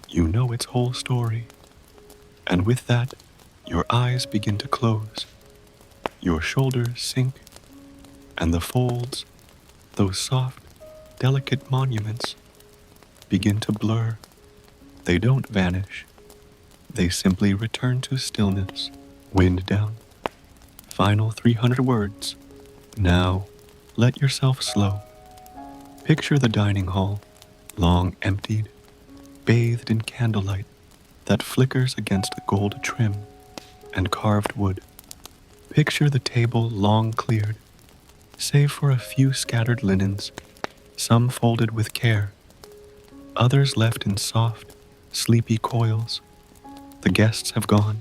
you know its whole story. And with that, your eyes begin to close, your shoulders sink, and the folds, those soft, delicate monuments, begin to blur. They don't vanish. They simply return to stillness. Wind down. Final 300 words. Now, let yourself slow. Picture the dining hall, long emptied, bathed in candlelight that flickers against the gold trim and carved wood. Picture the table long cleared, save for a few scattered linens, some folded with care, others left in soft, sleepy coils. The guests have gone.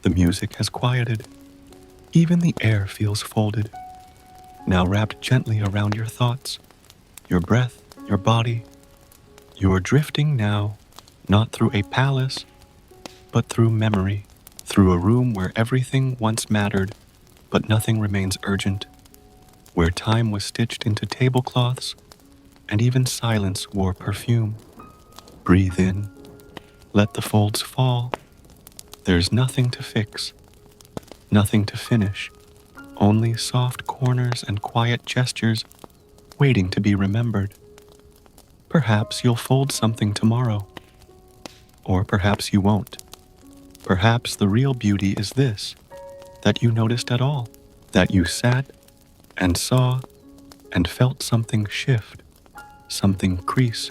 The music has quieted. Even the air feels folded, now wrapped gently around your thoughts, your breath, your body. You are drifting now, not through a palace, but through memory, through a room where everything once mattered, but nothing remains urgent, where time was stitched into tablecloths, and even silence wore perfume. Breathe in, let the folds fall. There's nothing to fix, nothing to finish, only soft corners and quiet gestures waiting to be remembered. Perhaps you'll fold something tomorrow, or perhaps you won't. Perhaps the real beauty is this, that you noticed at all, that you sat and saw and felt something shift, something crease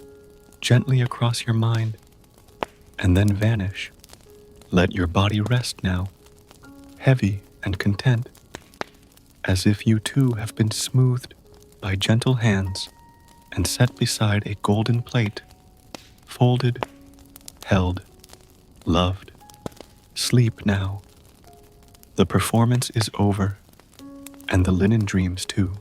gently across your mind, and then vanish. Let your body rest now, heavy and content, as if you too have been smoothed by gentle hands and set beside a golden plate, folded, held, loved. Sleep now. The performance is over, and the linen dreams too.